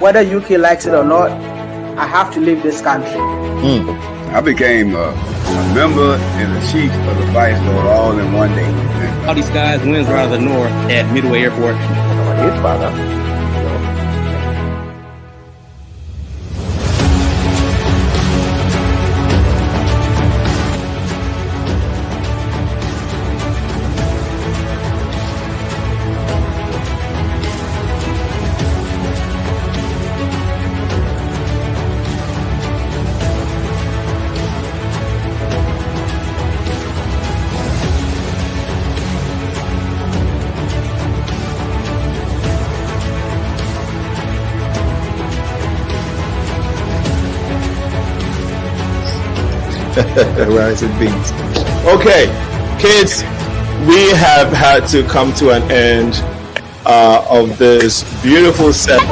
whether UK likes it or not, I have to leave this country. I became a member and a chief of the Vice Lord all in one day. All these guys, winds are out of the north at Midway Airport. His father. Rice and beans. Okay, kids, we have had to come to an end of this beautiful set. It's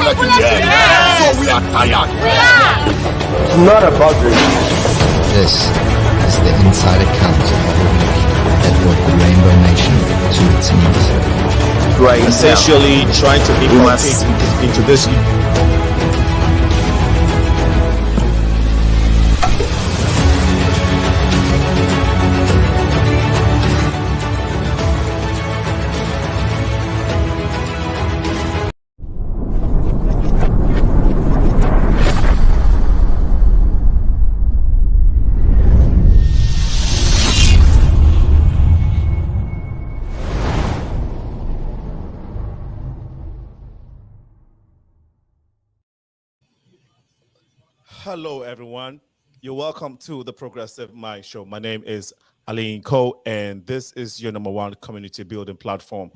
not about the This is the inside account of a week that brought the Rainbow Nation to its knees. right Essentially trying to must- implement into this. Hello, everyone. You're welcome to the Progressive Mind Show. My name is Aline Ko, and this is your #1 community building platform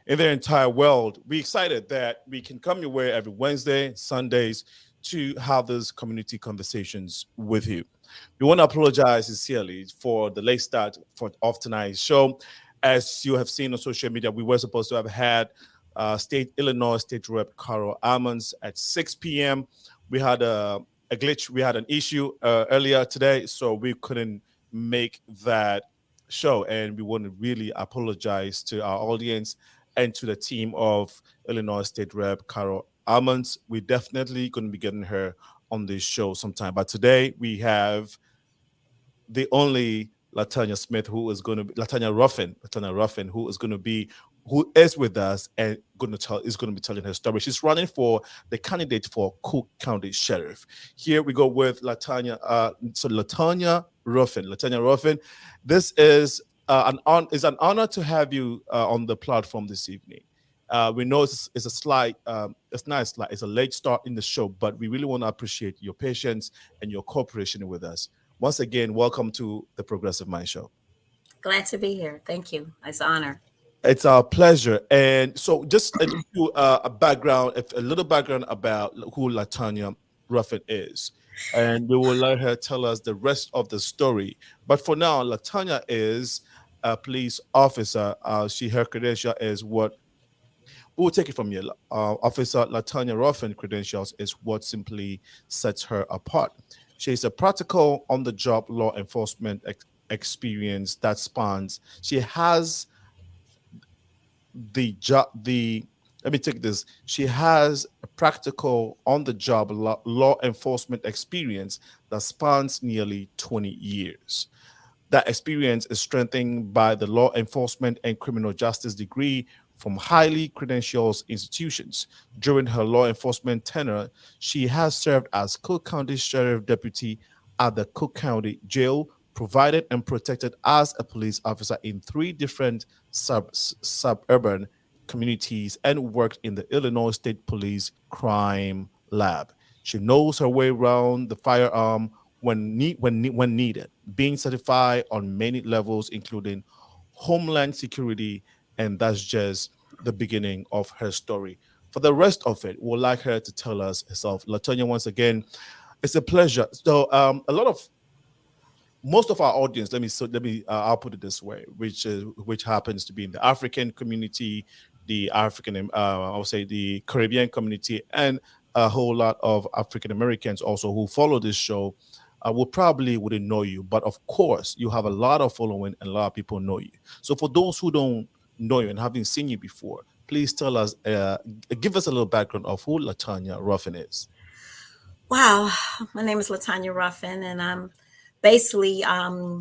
in the entire world. We're excited that we can come your way every Wednesday, Sundays to have these community conversations with you. We want to apologize sincerely for the late start of tonight's show. As you have seen on social media, we were supposed to have had Illinois State Rep Carol AMMONS at 6 p.m. We had a glitch. We had an issue earlier today, so we couldn't make that show. And we want to really apologize to our audience and to the team of Illinois State Rep Carol AMMONS. We're definitely going to be getting her on this show sometime. But today we have the only LaTonya Smith, who is going to be LaTonya Ruffin, who is with us and is going to be telling her story. She's running for the candidate for Cook County Sheriff. Here we go with LaTonya Ruffin. LaTonya Ruffin, this is an honor to have you on the platform this evening. We know it's a late start in the show, but we really want to appreciate your patience and your cooperation with us. Once again, welcome to the Progressive Mind Show. Glad to be here. Thank you. It's an honor. It's our pleasure. And so just a little background about who LaTonya Ruffin is. And we will let her tell us the rest of the story. But for now, LaTonya is a police officer. Her credential is what we'll take it from here. Officer LaTonya Ruffin credentials is what simply sets her apart. She's a practical on-the-job law enforcement experience that spans. She has She has a practical on-the-job law enforcement experience that spans nearly 20 years. That experience is strengthened by the law enforcement and criminal justice degree from highly credentialed institutions. During her law enforcement tenure, she has served as Cook County Sheriff Deputy at the Cook County Jail, provided and protected as a police officer in 3 different suburban communities, and worked in the Illinois State Police Crime Lab. She knows her way around the firearm when needed, being certified on many levels, including Homeland Security, and that's just the beginning of her story. For the rest of it, we'd like her to tell us herself. LaTonya, once again, it's a pleasure. So most of our audience, I'll put it this way, which happens to be in the African community, the the Caribbean community, and a whole lot of African Americans also who follow this show. Wouldn't know you, but of course you have a lot of following and a lot of people know you. So for those who don't know you and haven't seen you before, please tell us, give us a little background of who LaTonya Ruffin is. Wow, my name is LaTonya Ruffin, and I'm basically a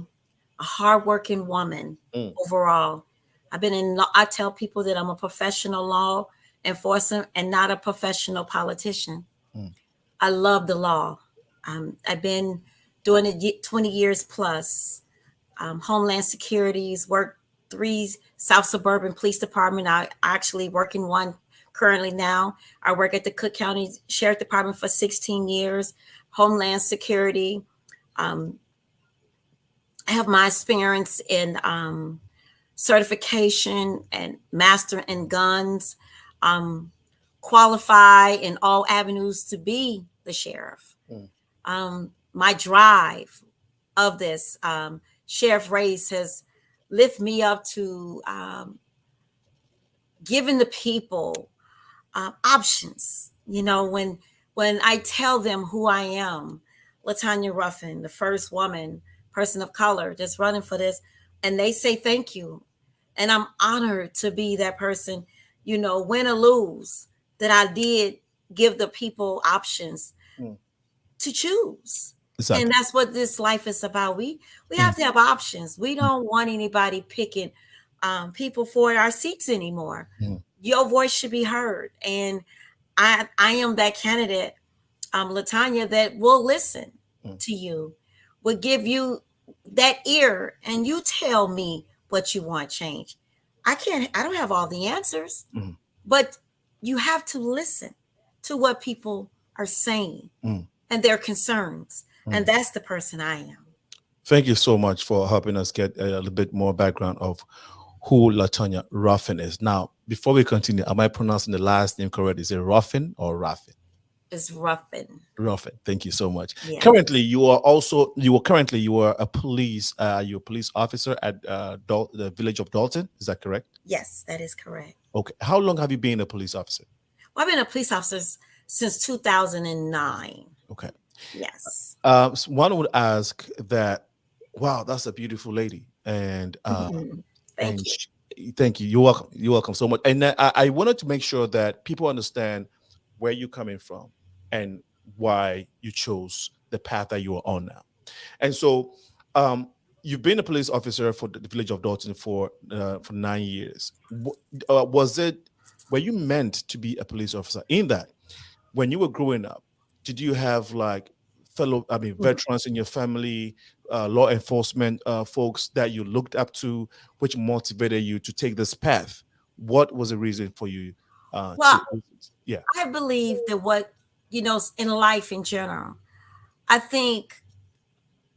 hardworking woman overall. I've been in law. I tell people that I'm a professional law enforcer and not a professional politician. I love the law. I've been doing it 20 years plus. Homeland Security's worked 3 South Suburban Police Department. I actually work in one currently now. I work at the Cook County Sheriff Department for 16 years. Homeland Security. I have my experience in certification and master in guns. Qualify in all avenues to be the sheriff. My drive of this sheriff race has lifted me up to giving the people options. You know, when I tell them who I am, LaTonya Ruffin, the first woman, person of color, just running for this, and they say thank you, and I'm honored to be that person. You know, win or lose, that I did give the people options to choose. Exactly. And that's what this life is about. We have to have options. We don't want anybody picking people for our seats anymore. Your voice should be heard. And I am that candidate, LaTonya, that will listen to you, will give you that ear, and you tell me what you want change. I don't have all the answers, but you have to listen to what people are saying and their concerns. And that's the person I am. Thank you so much for helping us get a little bit more background of who LaTonya Ruffin is. Now, before we continue, am I pronouncing the last name correct? Is it Ruffin or Ruffin? It's Ruffin. Ruffin. Thank you so much. Yeah. Currently, you are a police officer at the village of Dalton. Is that correct? Yes, that is correct. Okay. How long have you been a police officer? Well, I've been a police officer since 2009. Okay. Yes. So one would ask that, wow, that's a beautiful lady. And Thank you. Thank you. You're welcome. You're welcome so much. And I wanted to make sure that people understand where you're coming from and why you chose the path that you are on now. And so you've been a police officer for the village of Dalton for 9 years. Were you meant to be a police officer? In that, when you were growing up, did you have like veterans in your family, law enforcement folks that you looked up to, which motivated you to take this path? What was the reason for you? I believe that in life in general, I think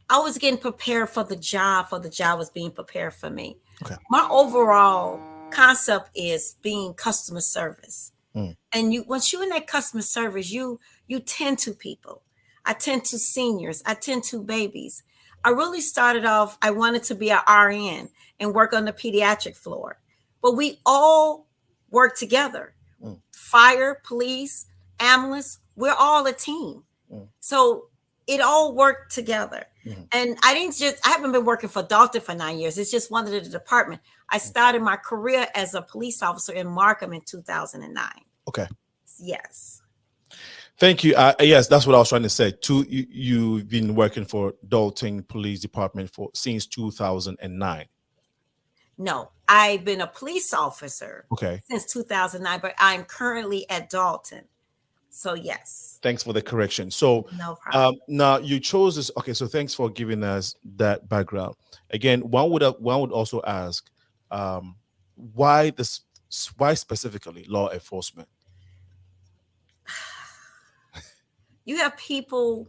I was getting prepared for the job was being prepared for me. Okay. My overall concept is being customer service. And once you're in that customer service, you tend to people. I tend to seniors. I tend to babies. I really started off, I wanted to be an RN and work on the pediatric floor. But we all work together. Fire, police, ambulance, we're all a team. So it all worked together. And I haven't been working for Dalton for 9 years. It's just one of the department. I started my career as a police officer in Markham in 2009. Okay. Yes. Thank you. Yes, that's what I was trying to say. You've been working for Dalton Police Department since 2009. No, I've been a police officer since 2009, but I'm currently at Dalton. So yes. Thanks for the correction. So no problem. Now you chose this. Okay, so thanks for giving us that background. Again, one would also ask, why specifically law enforcement? You have people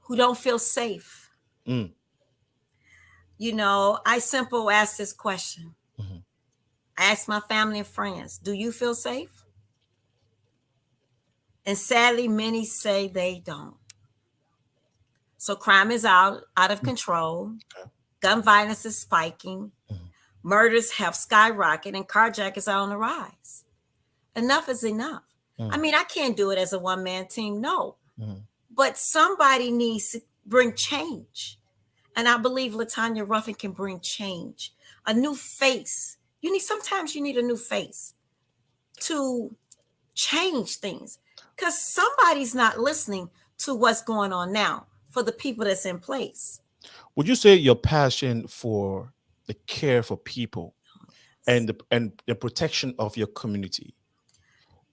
who don't feel safe. You know, I simply ask this question. I ask my family and friends, do you feel safe? And sadly, many say they don't. So crime is out of control. Gun violence is spiking. Murders have skyrocketed and carjackings are on the rise. Enough is enough. I mean, I can't do it as a one-man team, no. But somebody needs to bring change. And I believe LaTonya Ruffin can bring change. A new face. Sometimes you need a new face. to change things, because somebody's not listening to what's going on now for the people that's in place. Would you say your passion for the care for people and the protection of your community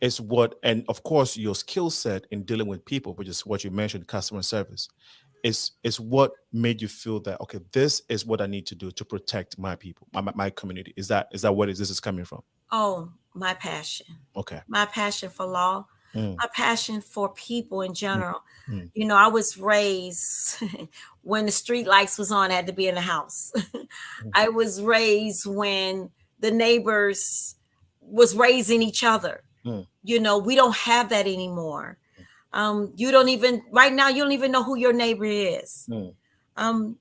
is what, and of course your skill set in dealing with people, which is what you mentioned, customer service, is what made you feel that, okay, this is what I need to do to protect my people, my community? Is that what this is coming from? Oh, my passion. Okay. My passion for law, Mm, my passion for people in general. mm, You know, I was raised when the street lights was on, I had to be in the house. mm, I was raised when the neighbors was raising each other. mm, You know, we don't have that anymore. You don't even right now, you don't even know who your neighbor is. mm, Um,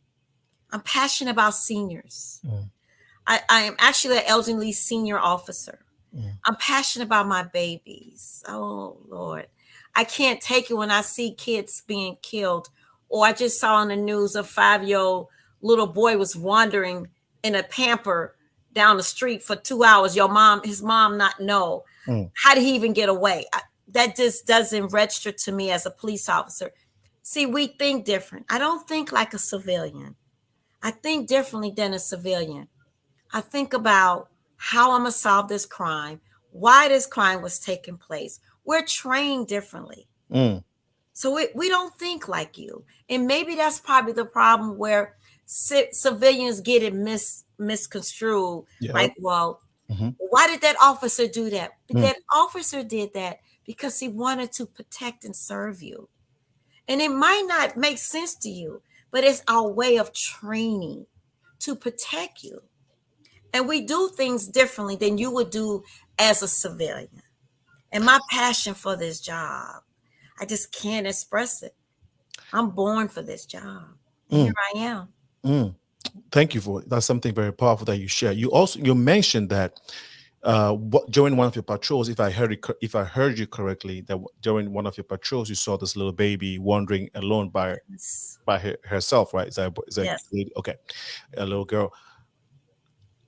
I'm passionate about seniors. mm, I am actually an elderly senior officer. mm. I'm passionate about my babies. Oh Lord. I can't take it when I see kids being killed. Or I just saw on the news a 5-year-old little boy was wandering in a pamper down the street for 2 hours. His mom not know. Mm. How did he even get away? That just doesn't register to me as a police officer. See, we think different. I don't think like a civilian. I think differently than a civilian. I think about how I'm going to solve this crime, why this crime was taking place. We're trained differently. Mm. So we don't think like you. And maybe that's probably the problem where civilians get it misconstrued. Yeah. Like, well, Mhm. why did that officer do that? But Mm. that officer did that because he wanted to protect and serve you. And it might not make sense to you, but it's our way of training to protect you. And we do things differently than you would do as a civilian. And my passion for this job, I just can't express it. I'm born for this job. And Mm. here I am. Mm. Thank you for it. That's something very powerful that you share. You mentioned that during one of your patrols, if I heard you correctly, that during one of your patrols you saw this little baby wandering alone by Yes. herself, right? Is that Yes. okay? A little girl.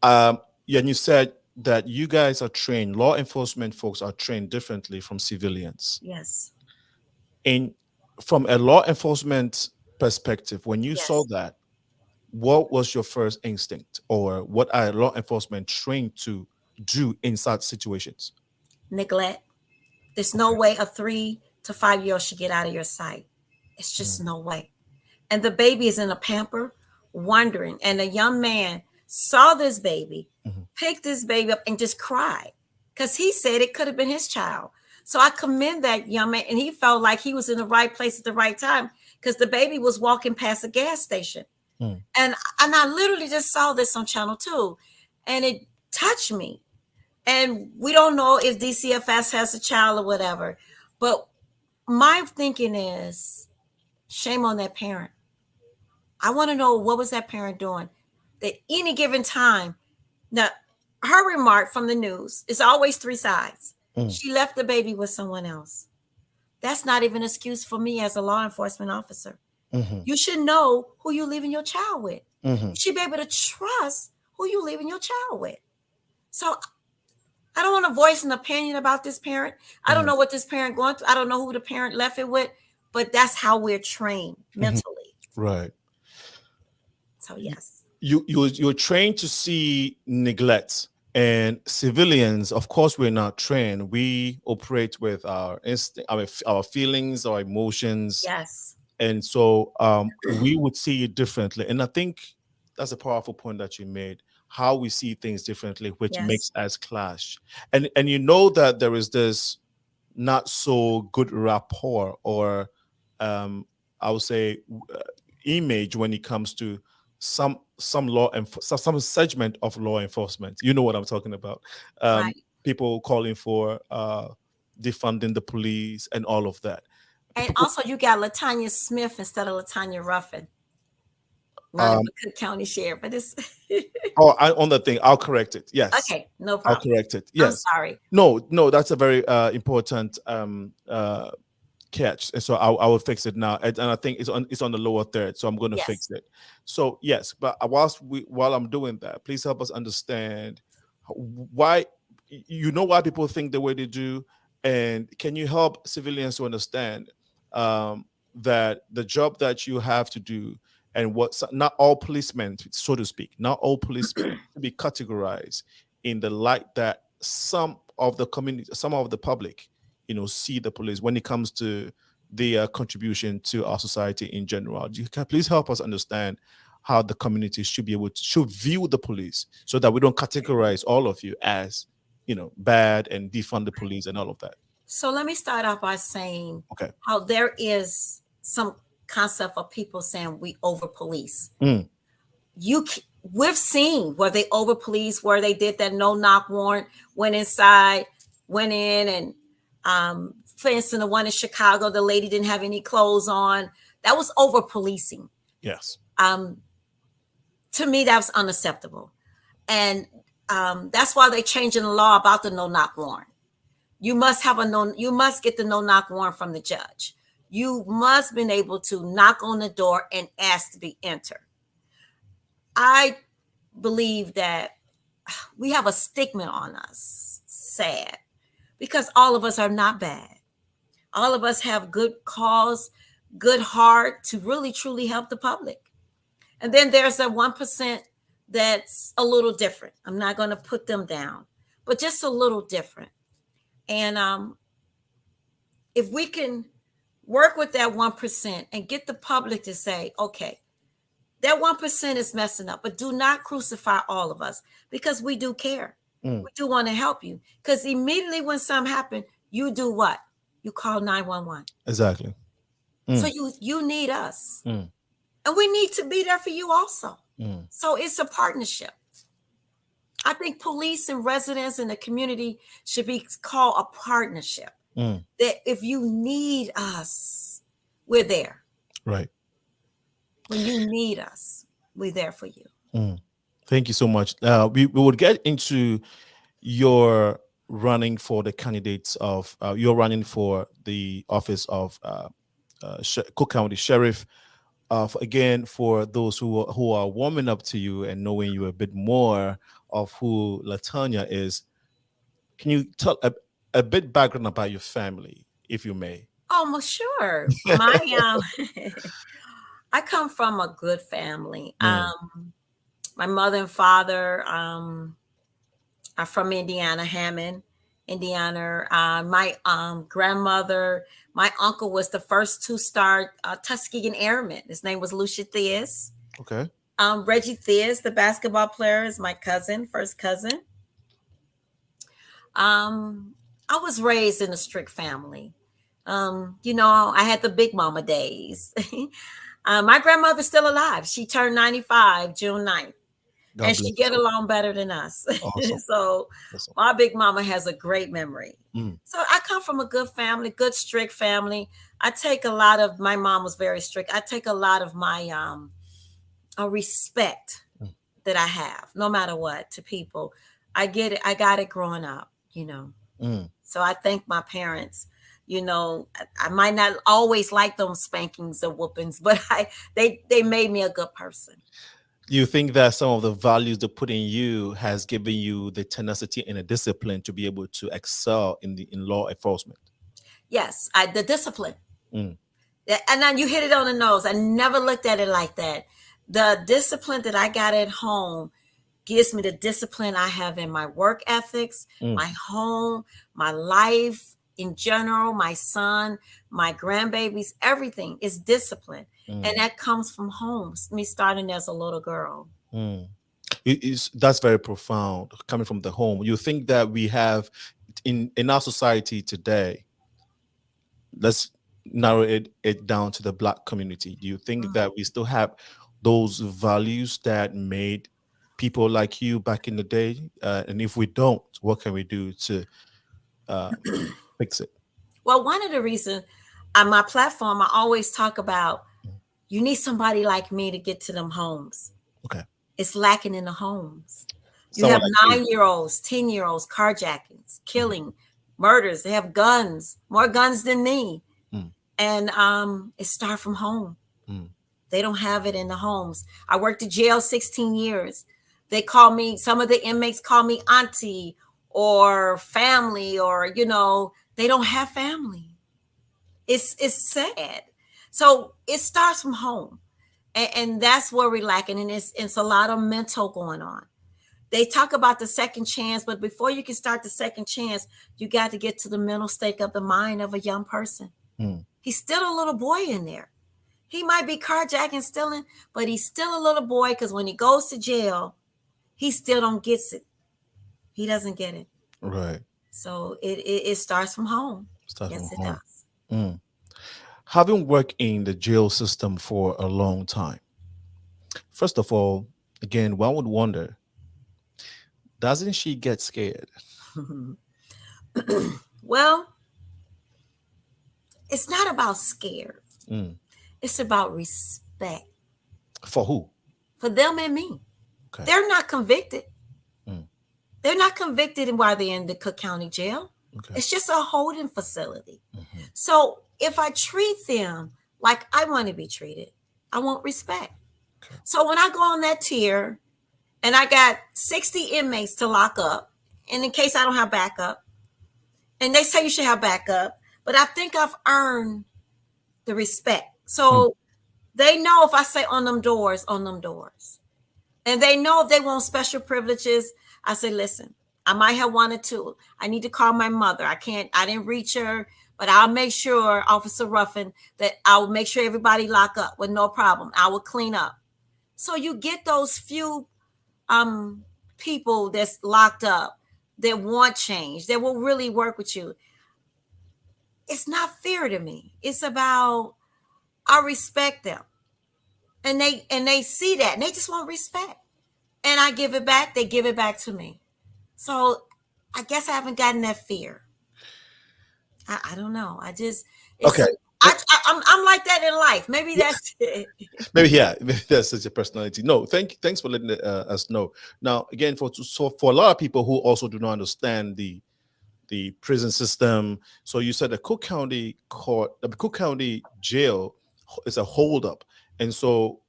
Yeah, and you said that you guys are trained, law enforcement folks are trained differently from civilians. Yes. From a law enforcement perspective, when you saw Yes. that, what was your first instinct, or what are law enforcement trained to do in such situations? Neglect. There's no way a 3 to 5-year-old should get out of your sight. It's just Mm. no way. And the baby is in a pamper, wondering. And a young man saw this baby, Mhm. picked this baby up, and just cried because he said it could have been his child. So I commend that young man. And he felt like he was in the right place at the right time because the baby was walking past a gas station. Mm. And I literally just saw this on Channel 2, and it touched me. And we don't know if DCFS has a child or whatever. But my thinking is, shame on that parent. I want to know, what was that parent doing at any given time? Now, her remark from the news is always 3 sides. Mm. She left the baby with someone else. That's not even an excuse for me as a law enforcement officer. Mhm. You should know who you're leaving your child with. Mhm. You should be able to trust who you're leaving your child with. So I don't want to voice an opinion about this parent. I don't know what this parent going through. I don't know who the parent left it with, but that's how we're trained mentally. Right. So yes. You're trained to see neglect, and civilians, of course, we're not trained. We operate with our instinct, our feelings, our emotions, Yes. and so we would see it differently. And I think that's a powerful point that you made, how we see things differently, which Yes. makes us clash. And you know that there is this not so good rapport, or I would say image, when it comes to some some segment of law enforcement. You know what I'm talking about. Right. People calling for defunding the police and all of that. And People- also you got LaTonya Smith instead of LaTonya Ruffin running for Cook County Sheriff. But it's on the thing, I'll correct it. Yes. okay, no I'll problem. correct it. I'm Yes. sorry. No, that's a very important catch, and so I will fix it now. And I think it's on the lower third, so I'm going to Yes. fix it. So yes, but while I'm doing that, please help us understand why you know why people think the way they do, and can you help civilians to understand that the job that you have to do, and what not all policemen, so to speak, not all policemen to be categorized in the light that some of the community, some of the public, see the police when it comes to their contribution to our society in general. You can please help us understand how the community should be able to should view the police, so that we don't categorize all of you as bad and defund the police and all of that. So let me start off by saying Okay. how there is some concept of people saying we over police. We've seen where they over police, where they did that no knock warrant, went inside, went in, and for instance, the one in Chicago, the lady didn't have any clothes on. That was over policing. Yes. To me, that was unacceptable, and that's why they're changing the law about the no knock warrant. You must have you must get the no knock warrant from the judge. You must been able to knock on the door and ask to be entered. I believe that we have a stigma on us, sad, because all of us are not bad. All of us have good cause, good heart to really, truly help the public. And then there's that 1% that's a little different. I'm not going to put them down, but just a little different. And if we can work with that 1% and get the public to say, okay, that 1% is messing up, but do not crucify all of us, because we do care. We do want to help you, because immediately when something happens, you do what? You call 911. Exactly. So you need us. And we need to be there for you also. So it's a partnership. I think police and residents in the community should be called a partnership. That if you need us, we're there. Right. When you need us, we're there for you. Thank you so much. We would get into your running for the candidates of, you're running for the office of Cook County Sheriff. Again, for those who are warming up to you and knowing you a bit more of who LATONYA is, can you tell a bit background about your family, if you may? Oh, well, sure. I come from a good family. My mother and father are from Indiana, Hammond, Indiana. My grandmother, my uncle was the first two-star Tuskegee Airman. His name was Lucia Theus. Okay. Reggie Theus, the basketball player, is my cousin, first cousin. I was raised in a strict family. I had the big mama days. My grandmother's still alive. She turned 95 June 9th. God and she bless get her. along better than us. Awesome. So Awesome. my big mama has a great memory. So I come from a good family, good strict family. I take a lot of, my mom was very strict. I take a lot of my respect that I have, no matter what, to people. I get it. I got it growing up, So I thank my parents. I might not always like them spankings or whoopings, but they made me a good person. You think that some of the values they put in you has given you the tenacity and the discipline to be able to excel in law enforcement? Yes, the discipline. And then you hit it on the nose. I never looked at it like that. The discipline that I got at home gives me the discipline I have in my work ethics, my home, my life in general, my son, my grandbabies, everything is discipline. And that comes from home, me starting as a little girl. That's very profound, coming from the home. You think that we have in our society today, let's narrow it down to the Black community. Do you think that we still have those values that made people like you back in the day? And if we don't, what can we do to fix it? Well, one of the reasons on my platform, I always talk about you need somebody like me to get to them homes. Okay. It's lacking in the homes. You Someone have like 9-year-olds, 10-year-olds, carjackings, killing, murders. They have guns, more guns than me. And it starts from home. They don't have it in the homes. I worked at jail 16 years. They call me, some of the inmates call me auntie or family, or they don't have family. It's sad. So it starts from home, and that's where we're lacking. And it's a lot of mental going on. They talk about the second chance, but before you can start the second chance, you got to get to the mental state of the mind of a young person. He's still a little boy in there. He might be carjacking, stealing, but he's still a little boy, because when he goes to jail, he still don't get it. He doesn't get it. Right. So it starts from home. Starts Yes, from it home. does. Having worked in the jail system for a long time, first of all, again, one would wonder, doesn't she get scared? Well, it's not about scared. It's about respect. For who? For them and me. Okay. They're not convicted. They're not convicted while they're in the Cook County Jail. Okay. It's just a holding facility. So if I treat them like I want to be treated, I want respect. Okay. So when I go on that tier and I got 60 inmates to lock up, and in case I don't have backup, and they say you should have backup, but I think I've earned the respect. So they know if I say on them doors. And they know if they want special privileges, I say, listen, I might have one or two. I need to call my mother. I didn't reach her, but I'll make sure, Officer Ruffin, that I will make sure everybody lock up with no problem. I will clean up. So you get those few people that's locked up that want change, that will really work with you. It's not fear to me. It's about, I respect them. And they see that, and they just want respect. And I give it back. They give it back to me. So I guess I haven't gotten that fear. I don't know. Okay. I'm like that in life. Maybe that's it. Maybe that's such a personality. No, thanks for letting us know. Now, again, for a lot of people who also do not understand the prison system. So you said the Cook County jail is a holdup, and so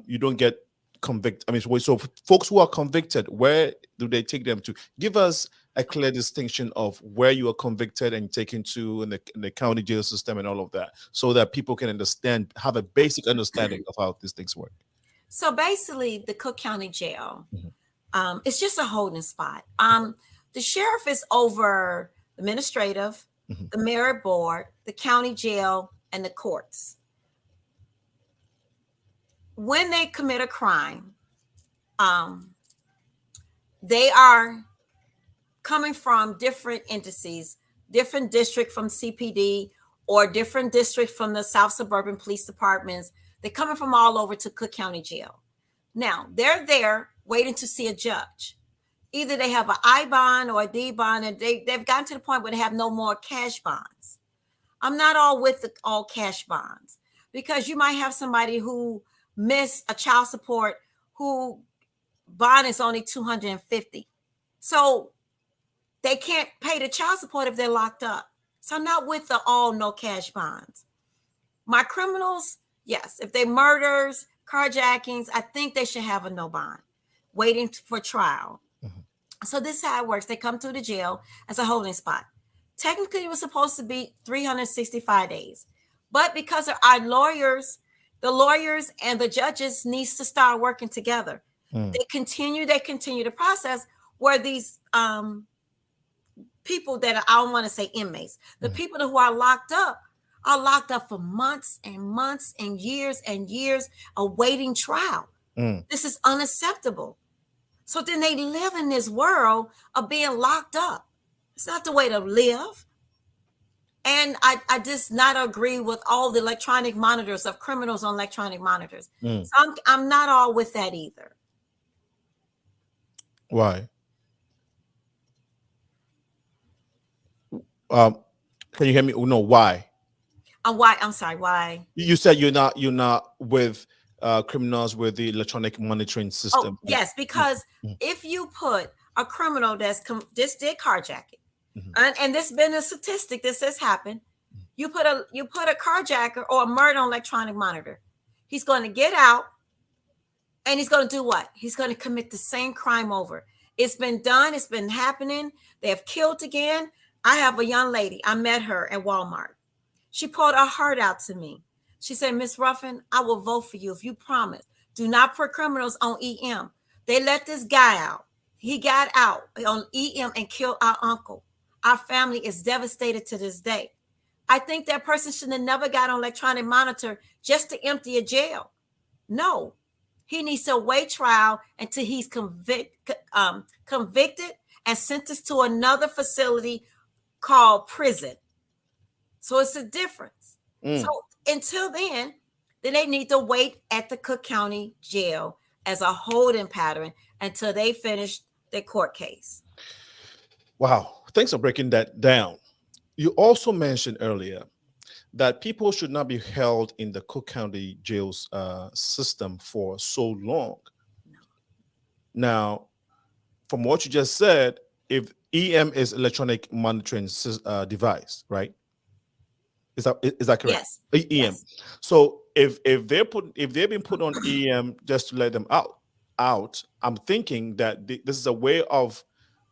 you don't get convicted. I mean, so folks who are convicted, where do they take them to? Give us a clear distinction of where you are convicted and taken to in the county jail system and all of that, so that people can understand, have a basic understanding of how these things work. So basically, the Cook County Jail, it's just a holding spot. The sheriff is over the administrative, the merit board, the county jail, and the courts. When they commit a crime, they are coming from different entities, different district from CPD, or different district from the South Suburban Police Departments. They're coming from all over to Cook County Jail. Now, they're there waiting to see a judge. Either they have an I bond or a D bond, and they've gotten to the point where they have no more cash bonds. I'm not all with all cash bonds, because you might have somebody who missed a child support who bond is only $250. So they can't pay the child support if they're locked up. So I'm not with the all no cash bonds. My criminals, yes, if they murders, carjackings, I think they should have a no bond waiting for trial. So this is how it works. They come to the jail as a holding spot. Technically, it was supposed to be 365 days. But because of our lawyers, the lawyers and the judges needs to start working together. They continue the process where these people that I don't want to say inmates, the people who are locked up for months and months and years awaiting trial. This is unacceptable. So then they live in this world of being locked up. It's not the way to live. And I just not agree with all the electronic monitors of criminals on electronic monitors. So I'm not all with that either. Why? Can you hear me? No, why? Why? I'm sorry. Why? You said you're not with criminals with the electronic monitoring system. Oh, yes, because if you put a criminal that's just did carjacking, and this been a statistic, this has happened. You put a carjacker or a murder on electronic monitor, he's going to get out, and he's going to do what? He's going to commit the same crime over. It's been done. It's been happening. They have killed again. I have a young lady. I met her at Walmart. She poured her heart out to me. She said, Miss Ruffin, I will vote for you if you promise. Do not put criminals on EM. They let this guy out. He got out on EM and killed our uncle. Our family is devastated to this day. I think that person should have never got on electronic monitor just to empty a jail. No, he needs to wait trial until he's convicted and sentenced to another facility called prison. So it's a difference. So until then they need to wait at the Cook County Jail as a holding pattern until they finish their court case. Wow. Thanks for breaking that down. You also mentioned earlier that people should not be held in the Cook County jails system for so long. Now, from what you just said, if EM is electronic monitoring device, right? Is that correct? Yes. EM. Yes. So if they've been put on EM just to let them out, I'm thinking that this is a way of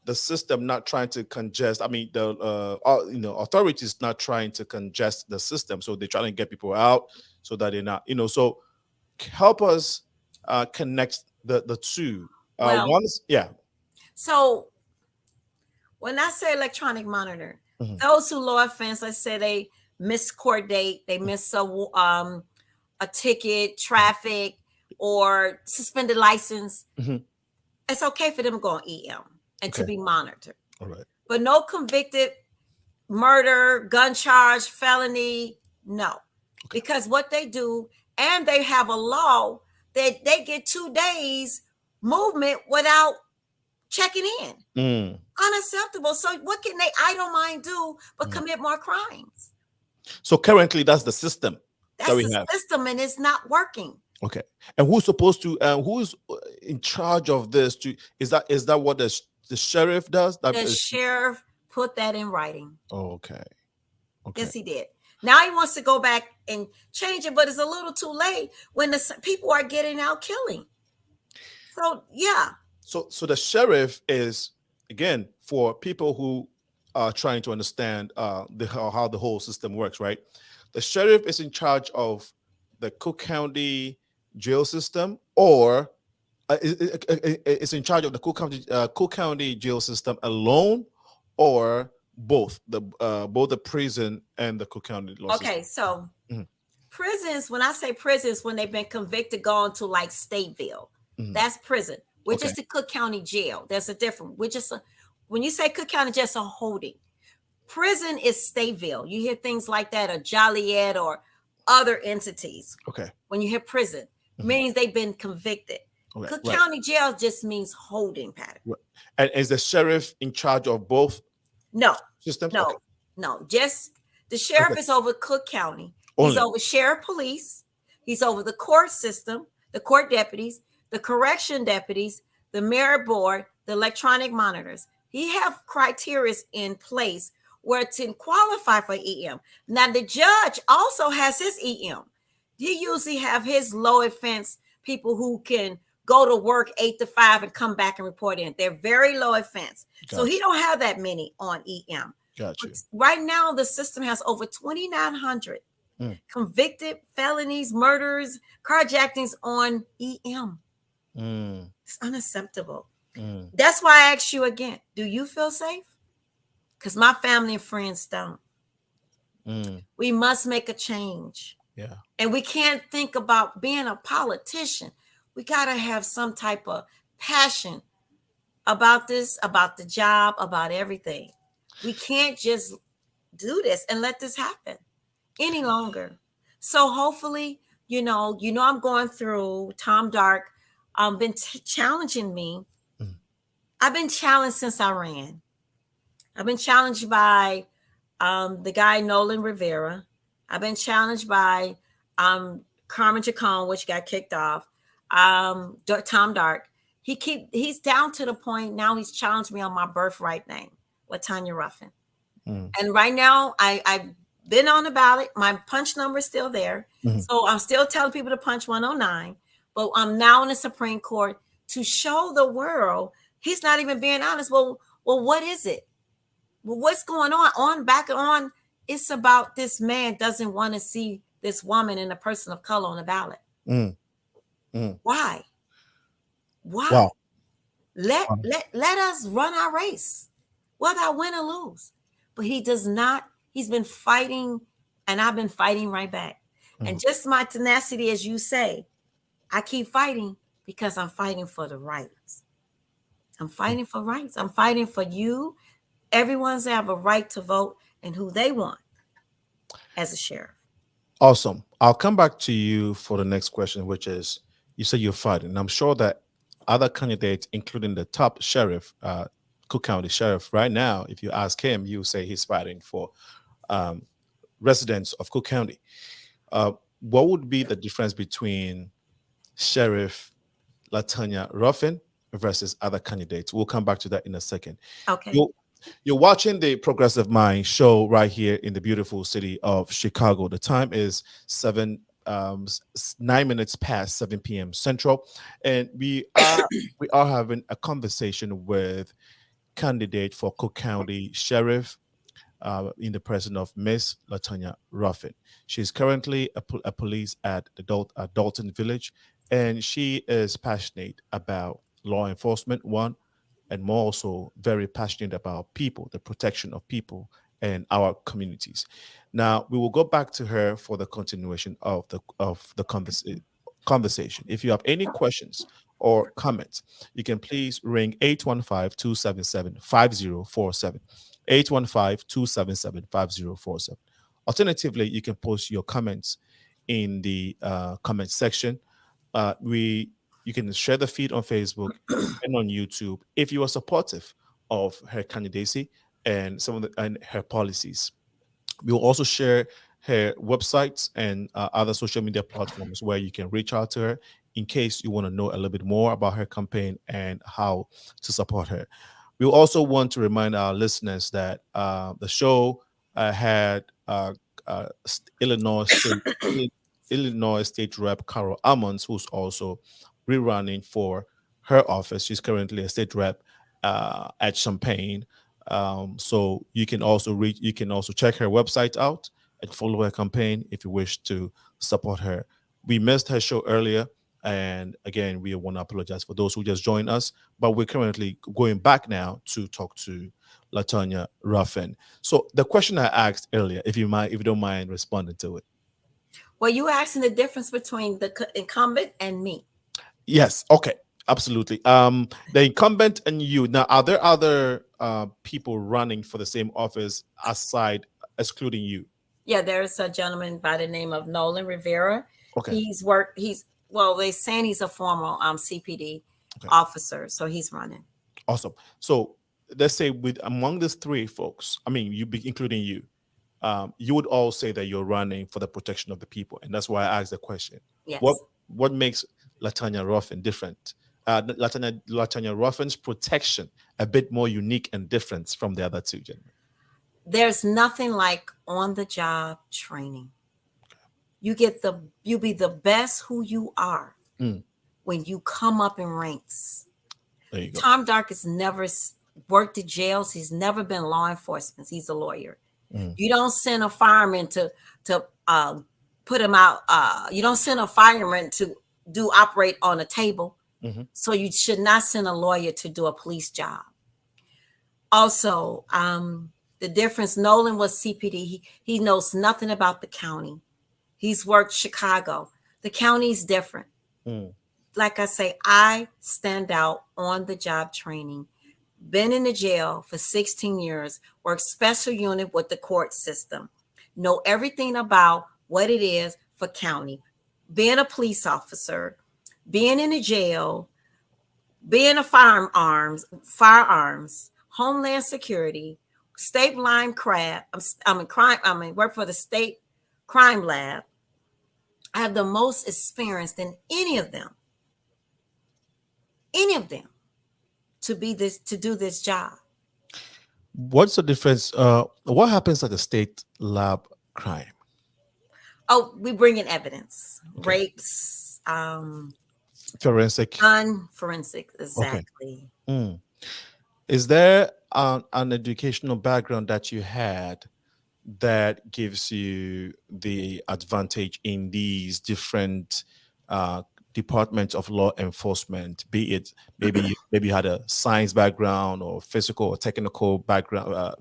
the system not trying to congest. I mean, the authorities not trying to congest the system, so they're trying to get people out so that they're not, So help us connect the two. So when I say electronic monitor, those who law offense, let's say they miss court date, they miss a ticket, traffic, or suspended license. It's okay for them to go on EM and to be monitored. All right. But no convicted murder, gun charge, felony, no. Because what they do, and they have a law that they get 2 days movement without checking in. Unacceptable. So what can they, I don't mind, do but commit more crimes? So currently that's the system. That's the system, and it's not working. Okay. And who's supposed to who's in charge of this? Is that what the sheriff does? The sheriff put that in writing. Oh, okay. Yes, he did. Now he wants to go back and change it, but it's a little too late when the people are getting out killing. So yeah. So the sheriff is, again, for people who are trying to understand how the whole system works, right? The sheriff is in charge of the Cook County jail system, or is in charge of the Cook County jail system alone, or both the prison and the Cook County law system? Okay, so prisons, when I say prisons, when they've been convicted, gone to like Stateville, that's prison, which is the Cook County jail. There's a different, when you say Cook County, just a holding. Prison is Stateville. You hear things like that, or Joliet, or other entities. Okay. When you hear prison, means they've been convicted. Okay. Cook County jail just means holding pattern. Right. And is the sheriff in charge of both? No. Systems? No. Just the sheriff is over Cook County. He's over sheriff police. He's over the court system, the court deputies, the correction deputies, the merit board, the electronic monitors. He have criteria in place where to qualify for EM. Now the judge also has his EM. He usually have his low offense people who can go to work 8 to 5 and come back and report in. They're very low offense. Gotcha. So he don't have that many on EM. Gotcha. Right now, the system has over 2,900 convicted felonies, murders, carjackings on EM. It's unacceptable. That's why I ask you again, do you feel safe? Because my family and friends don't. We must make a change. Yeah. And we can't think about being a politician. We got to have some type of passion about this, about the job, about everything. We can't just do this and let this happen any longer. So hopefully, I'm going through Tom Dark. Been challenging me. I've been challenged since I ran. I've been challenged by the guy Nolan Rivera. I've been challenged by Carmen Chacon, which got kicked off. Tom Dark. He's down to the point now he's challenged me on my birthright name, LATONYA Ruffin. And right now I've been on the ballot. My punch number is still there. So I'm still telling people to punch 109, but I'm now in the Supreme Court to show the world He's not even being honest. Well, what is it? Well, what's going on? Back on. It's about this man doesn't want to see this woman and a person of color on the ballot. Why? Wow. Let us run our race, whether I win or lose. But he does not. He's been fighting, and I've been fighting right back. And just my tenacity, as you say, I keep fighting because I'm fighting for the rights. I'm fighting for rights. I'm fighting for you. Everyone's have a right to vote and who they want as a sheriff. Awesome. I'll come back to you for the next question, which is, you say you're fighting. And I'm sure that other candidates, including the top sheriff, Cook County Sheriff, right now, if you ask him, you say he's fighting for residents of Cook County. What would be the difference between Sheriff LaTonya Ruffin versus other candidates? We'll come back to that in a second. Okay. You're watching the Progressive Mind show right here in the beautiful city of Chicago. The time is 9 minutes past 7 p.m. Central, and we are having a conversation with candidate for Cook County Sheriff in the person of Miss LaTonya Ruffin. She's currently a police at the Dalton Village, and she is passionate about law enforcement, one, and more also very passionate about people, the protection of people and our communities. Now, we will go back to her for the continuation of the conversation. If you have any questions or comments, you can please ring 815-277-5047. 815-277-5047. Alternatively, you can post your comments in the comment section. You can share the feed on Facebook and on YouTube if you are supportive of her candidacy and and her policies. We will also share her websites and other social media platforms where you can reach out to her in case you want to know a little bit more about her campaign and how to support her. We also want to remind our listeners that the show had Illinois State Rep Carol Ammons, who's also rerunning for her office. She's currently a state rep at Champaign. So you can also check her website out and follow her campaign if you wish to support her. We missed her show earlier, and again, we want to apologize for those who just joined us. But we're currently going back now to talk to LaTonya Ruffin. So the question I asked earlier, if you don't mind responding to it. Well, you were asking the difference between the incumbent and me. Yes. Okay. Absolutely. The incumbent and you. Now, are there other people running for the same office excluding you? Yeah, there's a gentleman by the name of Nolan Rivera. Okay. They saying he's a former CPD officer, so he's running. Awesome. So let's say among these three folks, I mean, including you, you would all say that you're running for the protection of the people, and that's why I asked the question. Yes. What makes LaTonya Ruffin different? LaTonya Ruffin's protection a bit more unique and different from the other two gentlemen. There's nothing like on-the-job training. You be the best who you are when you come up in ranks. There you go. Tom Dark has never worked at jails. He's never been law enforcement. He's a lawyer. You don't send a fireman to put him out. You don't send a fireman to operate on a table. So you should not send a lawyer to do a police job. Also, the difference, Nolan was CPD. He knows nothing about the county. He's worked Chicago. The county's different. Like I say, I stand out on the job training. Been in the jail for 16 years, worked special unit with the court system. Know everything about what it is for county. Being a police officer, being in the jail, being a firearms, Homeland Security, state line crime. Work for the state crime lab. I have the most experience than any of them to do this job. What's the difference? What happens at the state lab crime? Oh, we bring in evidence, rapes, Forensic. gun forensic, exactly. Okay. Is there an educational background that you had that gives you the advantage in these different uh, departments of law enforcement? Be it maybe you had a science background or physical or technical background, Well,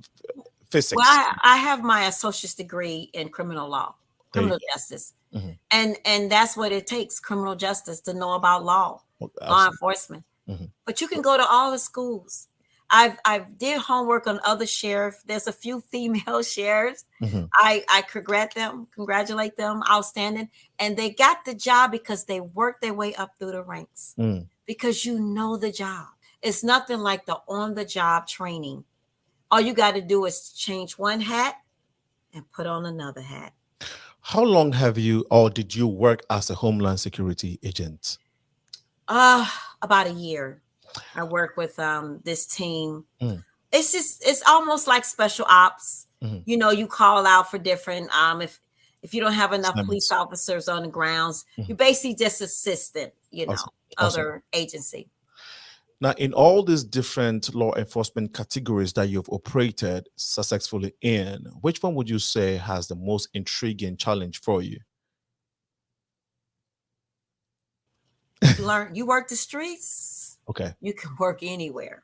physics. I have my associate's degree in criminal law, There you criminal go. justice. Mhm. And that's what it takes, criminal justice, to know about law, Well, law absolutely. enforcement. Mhm. But you can go to all the schools. I've did homework on other sheriff. There's a few female sheriffs. Mhm. I congratulate them, outstanding. And they got the job because they worked their way up through the ranks. Mm. Because you know the job. It's nothing like the on-the-job training. All you got to do is change one hat and put on another hat. How long have you or did you work as a Homeland Security agent? About a year. I work with this team. Mm. It's almost like special ops. Mhm. You know, you call out for different if you don't have enough police Assignments. officers on the grounds, Mhm. you're basically just assistant, Awesome. Awesome. other agency. Now, in all these different law enforcement categories that you've operated successfully in, which one would you say has the most intriguing challenge for you? You work the streets, Okay. you can work anywhere.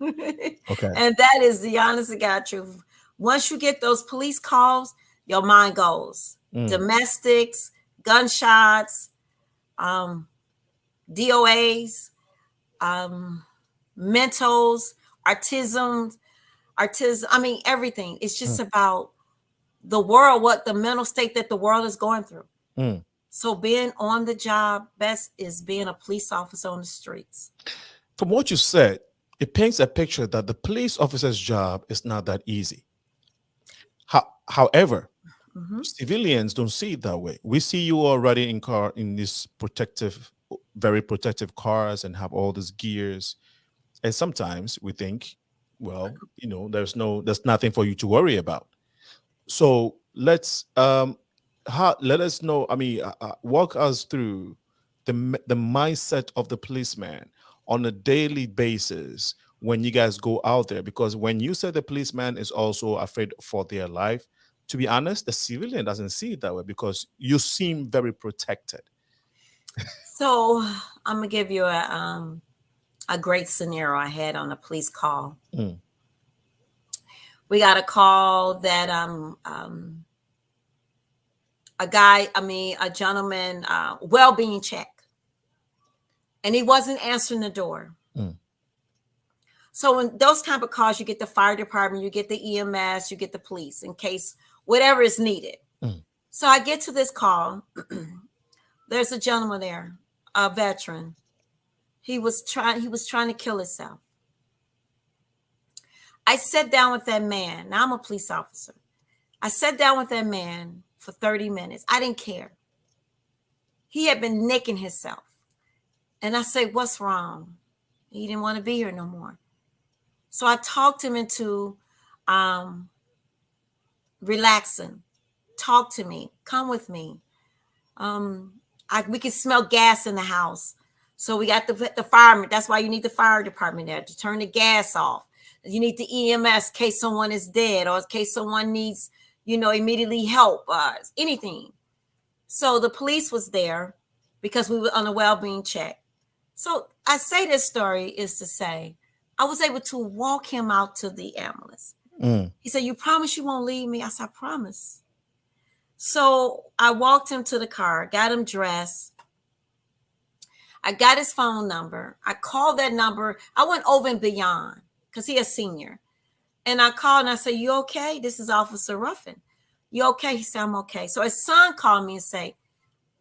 Okay. And that is the honest to God truth. Once you get those police calls, your mind goes. Mm. Domestics, gunshots, DOAs, mentals, autism. I mean, everything. It's just about the world, what the mental state that the world is going through. Mm. So being on the job best is being a police officer on the streets. From what you said, it paints a picture that the police officer's job is not that easy. However, civilians don't see it that way. We see you already in these very protective cars and have all these gears. And sometimes we think, well, there's nothing for you to worry about. So let us know. I mean, walk us through the mindset of the policeman on a daily basis when you guys go out there. Because when you say the policeman is also afraid for their life, to be honest, the civilian doesn't see it that way because you seem very protected. So I'm gonna give you a great scenario I had on a police call. Mm. We got a call that a gentleman, well-being check, and he wasn't answering the door. Mm. So when those type of calls, you get the fire department, you get the EMS, you get the police in case whatever is needed. Mm. So I get to this call. There's a gentleman there, a veteran. He was trying to kill himself. I sat down with that man. Now I'm a police officer. I sat down with that man for 30 minutes. I didn't care. He had been nicking himself. And I said, what's wrong? He didn't want to be here no more. So I talked him into relaxing. Talk to me. Come with me. We can smell gas in the house. So we got the fireman. That's why you need the fire department there to turn the gas off. You need the EMS in case someone is dead or in case someone needs, immediately help, anything. So the police was there because we were on a well-being check. So I say this story is to say, I was able to walk him out to the ambulance. Mm. He said, you promise you won't leave me? I said, I promise. So I walked him to the car, got him dressed. I got his phone number. I called that number. I went over and beyond because he a senior. And I called and I said, you okay? This is Officer Ruffin. You okay? He said, I'm okay. So his son called me and said,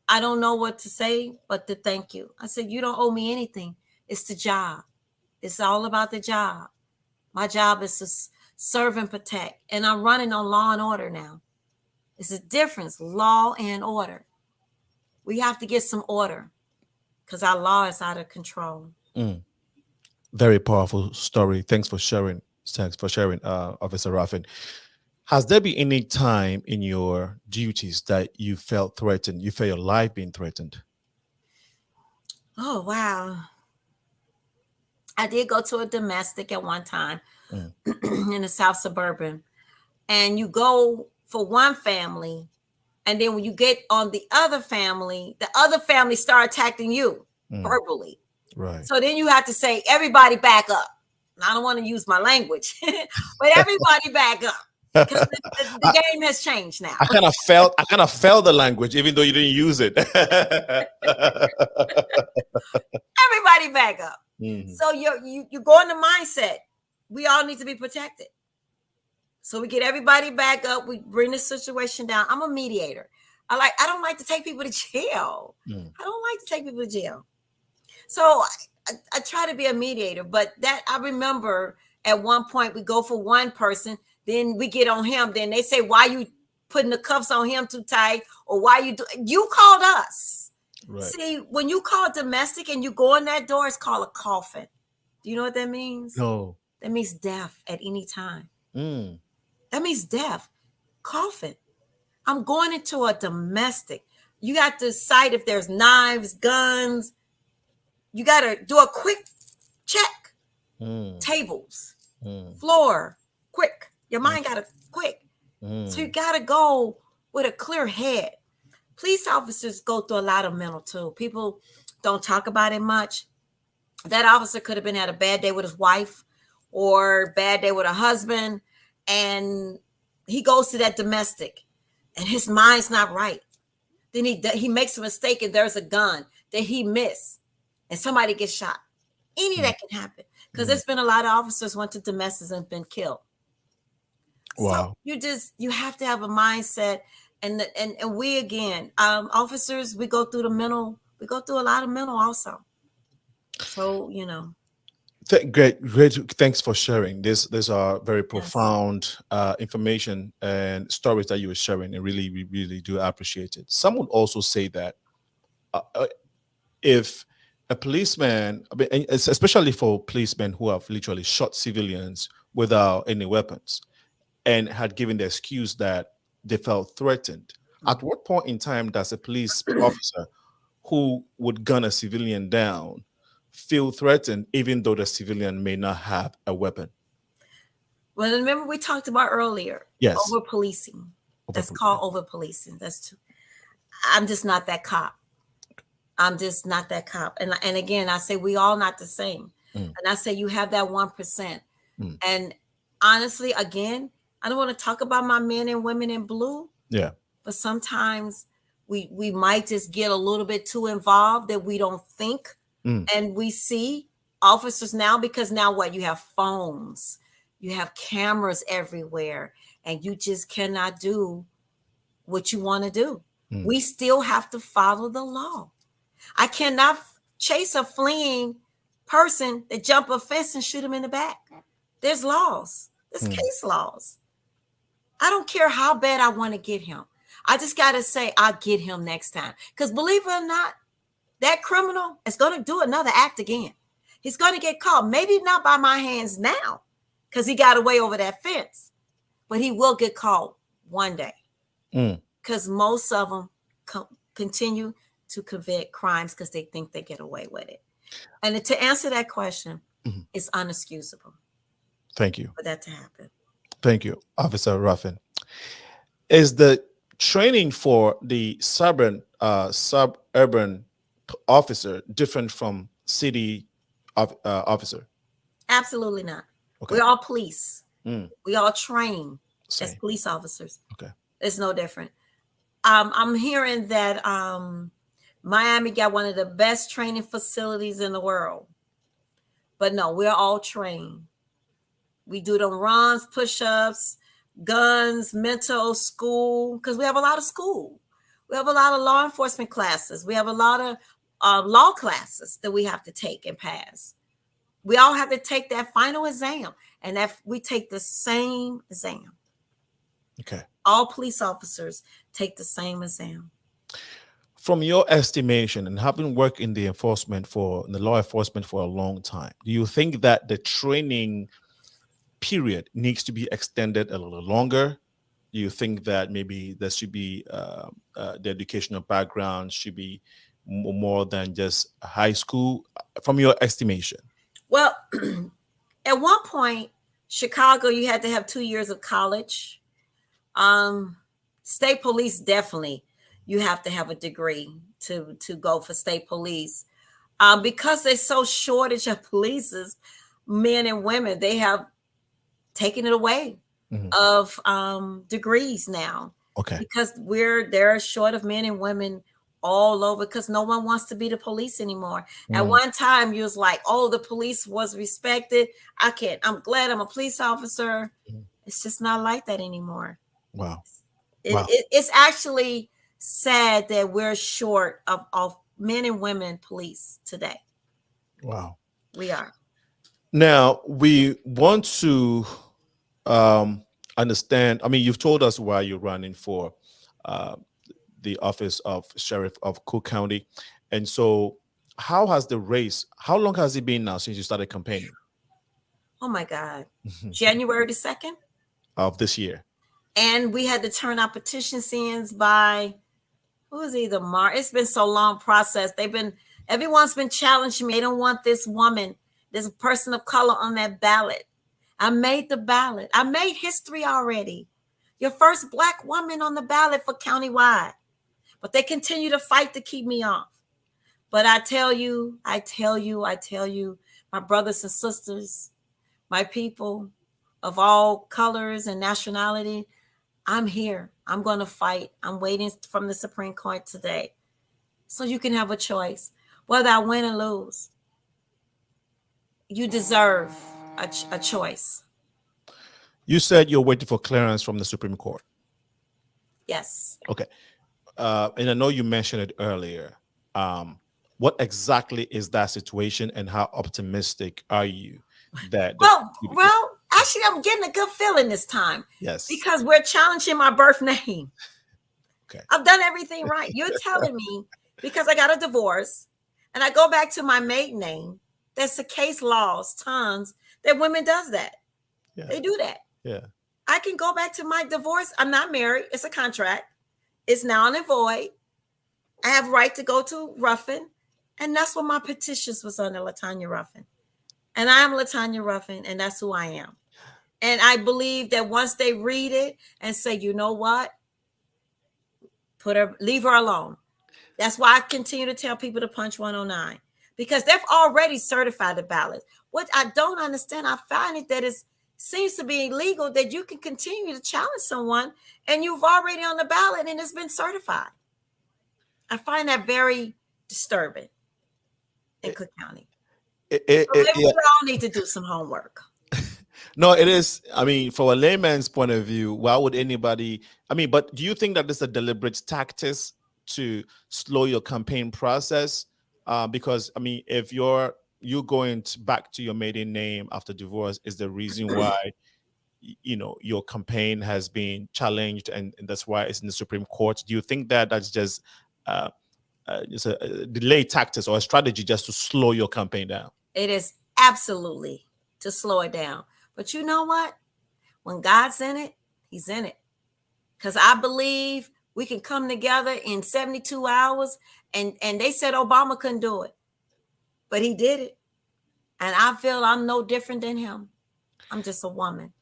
I don't know what to say, but to thank you. I said, you don't owe me anything. It's the job. It's all about the job. My job is to serve and protect. And I'm running on law and order now. It's a difference, law and order. We have to get some order because our law is out of control. Mm. Very powerful story. Thanks for sharing, Officer Ruffin. Has there been any time in your duties that you felt threatened? You felt your life being threatened? Oh, wow. I did go to a domestic at one time Mm. in the South Suburban, and you go for one family, and then when you get on the other family start attacking you verbally. Right. So then you have to say, everybody back up. I don't want to use my language, but everybody back up because the game has changed now. I kind of felt the language, even though you didn't use it. Everybody back up. So you go in the mindset. We all need to be protected. So we get everybody back up. We bring the situation down. I'm a mediator. I don't like to take people to jail. I don't like to take people to jail. So I try to be a mediator, but that I remember at one point we go for one person, then we get on him. Then they say, why you putting the cuffs on him too tight? Or why you called us. Right. See, when you call domestic and you go in that door, it's called a coffin. Do you know what that means? No. That means death at any time. That means death. Coffin. I'm going into a domestic. You got to decide if there's knives, guns. You got to do a quick check. Tables, floor, quick. Your mind got to quick. So you got to go with a clear head. Police officers go through a lot of mental too. People don't talk about it much. That officer could have been had a bad day with his wife or bad day with a husband, and he goes to that domestic and his mind's not right. Then he makes a mistake and there's a gun that he missed and somebody gets shot. Any of that can happen because there's been a lot of officers went to domestics and been killed. Wow. So you have to have a mindset, and we again, officers, we go through a lot of mental also. So Great. Thanks for sharing. These are very profound information and stories that you were sharing, and we really do appreciate it. Some would also say that if a policeman, especially for policemen who have literally shot civilians without any weapons and had given the excuse that they felt threatened, at what point in time does a police officer who would gun a civilian down feel threatened, even though the civilian may not have a weapon? Well, remember we talked about earlier. Yes. Over policing. That's called over policing. I'm just not that cop. I'm just not that cop. And again, I say we all not the same. And I say you have that 1%. And honestly, again, I don't want to talk about my men and women in blue. Yeah. But sometimes we might just get a little bit too involved that we don't think. And we see officers now, because now what? You have phones, you have cameras everywhere, and you just cannot do what you want to do. We still have to follow the law. I cannot chase a fleeing person that jump a fence and shoot him in the back. There's laws. There's case laws. I don't care how bad I want to get him. I just got to say, I'll get him next time. Because believe it or not, that criminal is going to do another act again. He's going to get caught. Maybe not by my hands now because he got away over that fence. But he will get caught one day. Because most of them continue to commit crimes because they think they get away with it. And to answer that question, it's unexcusable. Thank you. For that to happen. Thank you, Officer Ruffin. Is the training for the suburban officer different from city officer? Absolutely not. Okay. We're all police. We all train as police officers. Okay. It's no different. I'm hearing that Miami got one of the best training facilities in the world. But no, we're all trained. We do them runs, push-ups, guns, mental, school, because we have a lot of school. We have a lot of law enforcement classes. We have a lot of law classes that we have to take and pass. We all have to take that final exam, and that we take the same exam. Okay. All police officers take the same exam. From your estimation, and having worked in the law enforcement for a long time, do you think that the training period needs to be extended a little longer? Do you think that maybe there should be the educational background should be more than just high school, from your estimation? Well, at one point, Chicago, you had to have 2 years of college. State police, definitely, you have to have a degree to go for state police. Because there's so shortage of polices, men and women, they have taken it away of degrees now. Okay. Because they're short of men and women all over, because no one wants to be the police anymore. At one time, you was like, oh, the police was respected. I'm glad I'm a police officer. It's just not like that anymore. Wow. It's actually sad that we're short of men and women police today. Wow. We are. Now, we want to understand. I mean, you've told us why you're running for the office of Sheriff of Cook County. And so how long has it been now since you started campaigning? Oh my God. January the 2nd of this year. And we had to turn our petitions in by, either March. It's been so long process. Everyone's been challenging me. They don't want this woman, this person of color on that ballot. I made the ballot. I made history already. Your first Black woman on the ballot for countywide. But they continue to fight to keep me off. But I tell you, my brothers and sisters, my people of all colors and nationality, I'm here. I'm going to fight. I'm waiting from the Supreme Court today. So you can have a choice. Whether I win or lose, you deserve a choice. You said you're waiting for clearance from the Supreme Court. Yes. Okay. And I know you mentioned it earlier. What exactly is that situation, and how optimistic are you that? Well, actually, I'm getting a good feeling this time. Yes. Because we're challenging my birth name. Okay. I've done everything right. You're telling me, because I got a divorce and I go back to my maiden name, there's a case laws, tons, that women does that. Yeah. They do that. Yeah. I can go back to my divorce. I'm not married. It's a contract. It's now and void. I have right to go to Ruffin. And that's what my petitions was under, LaTonya Ruffin. And I am LaTonya Ruffin, and that's who I am. And I believe that once they read it and say, you know what? Leave her alone. That's why I continue to tell people to punch 109, because they've already certified the ballot. What I don't understand, I find it that it seems to be illegal that you can continue to challenge someone and you've already on the ballot and it's been certified. I find that very disturbing in Cook County. Maybe we all need to do some homework. No, it is. I mean, from a layman's point of view, why would anybody? I mean, but do you think that this is a deliberate tactic to slow your campaign process? Because I mean, if you going back to your maiden name after divorce is the reason why your campaign has been challenged, and that's why it's in the Supreme Court. Do you think that that's just it's a delay tactic or a strategy just to slow your campaign down? It is absolutely to slow it down. But you know what? When God's in it, he's in it. Because I believe we can come together in 72 hours. And they said Obama couldn't do it. But he did it. And I feel I'm no different than him. I'm just a woman.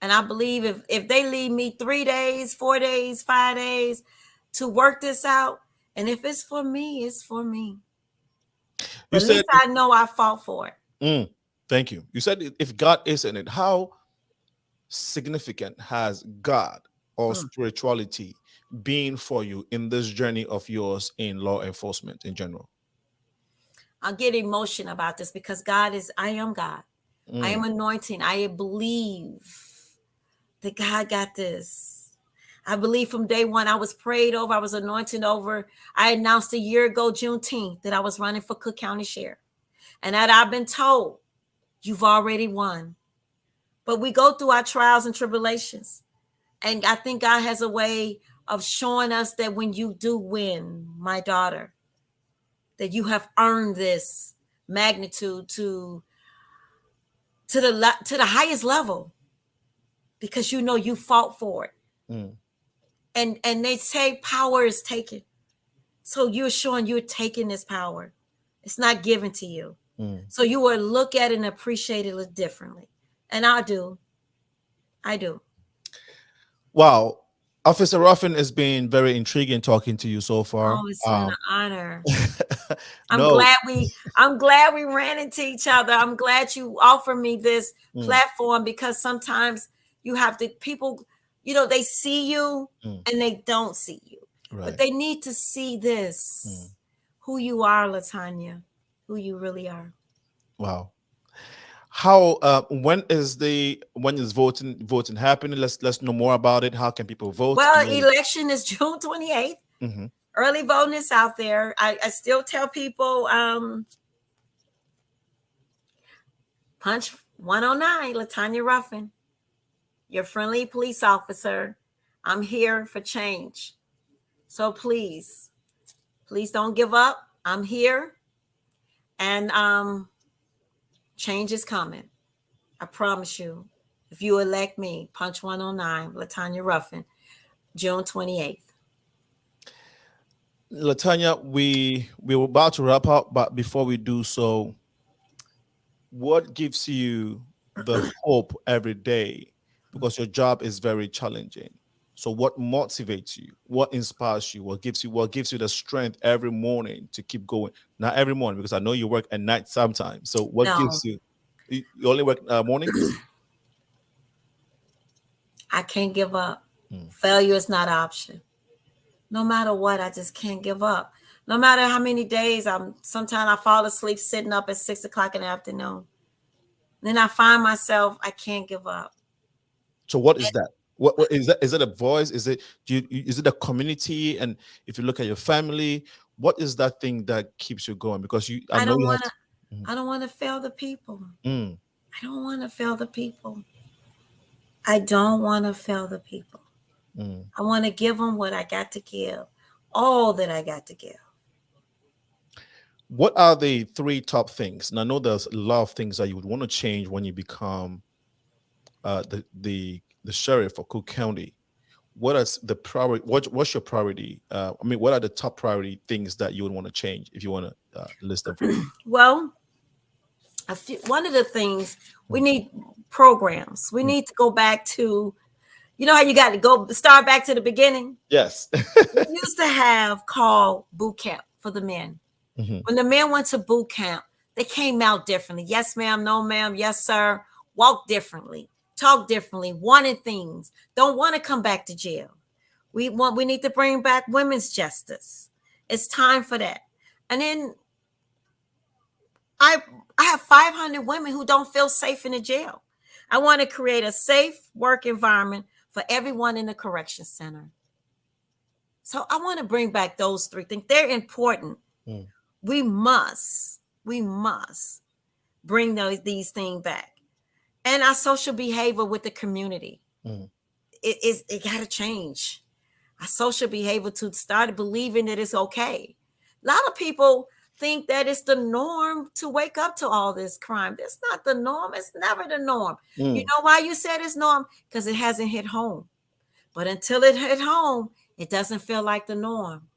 And I believe if they leave me 3 days, 4 days, 5 days to work this out, and if it's for me, it's for me. But at least I know I fought for it. Thank you. You said if God is in it, how significant has God or spirituality been for you in this journey of yours in law enforcement in general? I'll get emotional about this because I am God. I am anointing. I believe that God got this. I believe from day one, I was prayed over. I was anointed over. I announced a year ago, Juneteenth, that I was running for Cook County Sheriff. And that I've been told, you've already won. But we go through our trials and tribulations. And I think God has a way of showing us that when you do win, my daughter, that you have earned this magnitude to the highest level, because you fought for it. And they say power is taken. So you're showing you're taking this power. It's not given to you. So you will look at it and appreciate it differently. And I do. Wow. Officer Ruffin has been very intriguing talking to you so far. Oh, it's been an honor. No. I'm glad we ran into each other. I'm glad you offered me this platform, because sometimes you have to, people, they see you and they don't see you. Right. But they need to see this, who you are, LaTonya, who you really are. Wow. How when is voting happening? Let's know more about it. How can people vote? Well, election is June 28th. Early voting is out there. I still tell people, punch 109, LaTonya Ruffin, your friendly police officer. I'm here for change. So please don't give up. I'm here, and change is coming. I promise you. If you elect me, punch 109, LaTonya Ruffin, June 28th. LaTonya, we were about to wrap up, but before we do so, what gives you the hope every day? Because your job is very challenging. So what motivates you? What inspires you? What gives you the strength every morning to keep going? Not every morning, because I know you work at night sometimes. So what gives you? You only work mornings? I can't give up. Failure is not an option. No matter what, I just can't give up. No matter how many days sometimes I fall asleep sitting up at 6 o'clock in the afternoon. Then I find myself, I can't give up. So what is that? What is that? Is it a voice? Is it a community? And if you look at your family, what is that thing that keeps you going? Because I don't want to fail the people. I don't want to fail the people. I don't want to fail the people. I want to give them what I got to give, all that I got to give. What are the 3 top things? And I know there's a lot of things that you would want to change when you become the sheriff for Cook County. What is the priority? What's your priority? What are the top priority things that you would want to change if you want to list them for me? Well, one of the things, we need programs. We need to go back to, how you got to start back to the beginning? Yes. We used to have called boot camp for the men. When the men went to boot camp, they came out differently. Yes, ma'am. No, ma'am. Yes, sir. Walk differently. Talk differently. Wanted things. Don't want to come back to jail. We need to bring back women's justice. It's time for that. And then I have 500 women who don't feel safe in the jail. I want to create a safe work environment for everyone in the correction center. So I want to bring back those 3 things. They're important. We must bring these things back. And our social behavior with the community. It got to change. Our social behavior to start believing that it's okay. A lot of people think that it's the norm to wake up to all this crime. That's not the norm. It's never the norm. You know why you said it's norm? Because it hasn't hit home. But until it hit home, it doesn't feel like the norm.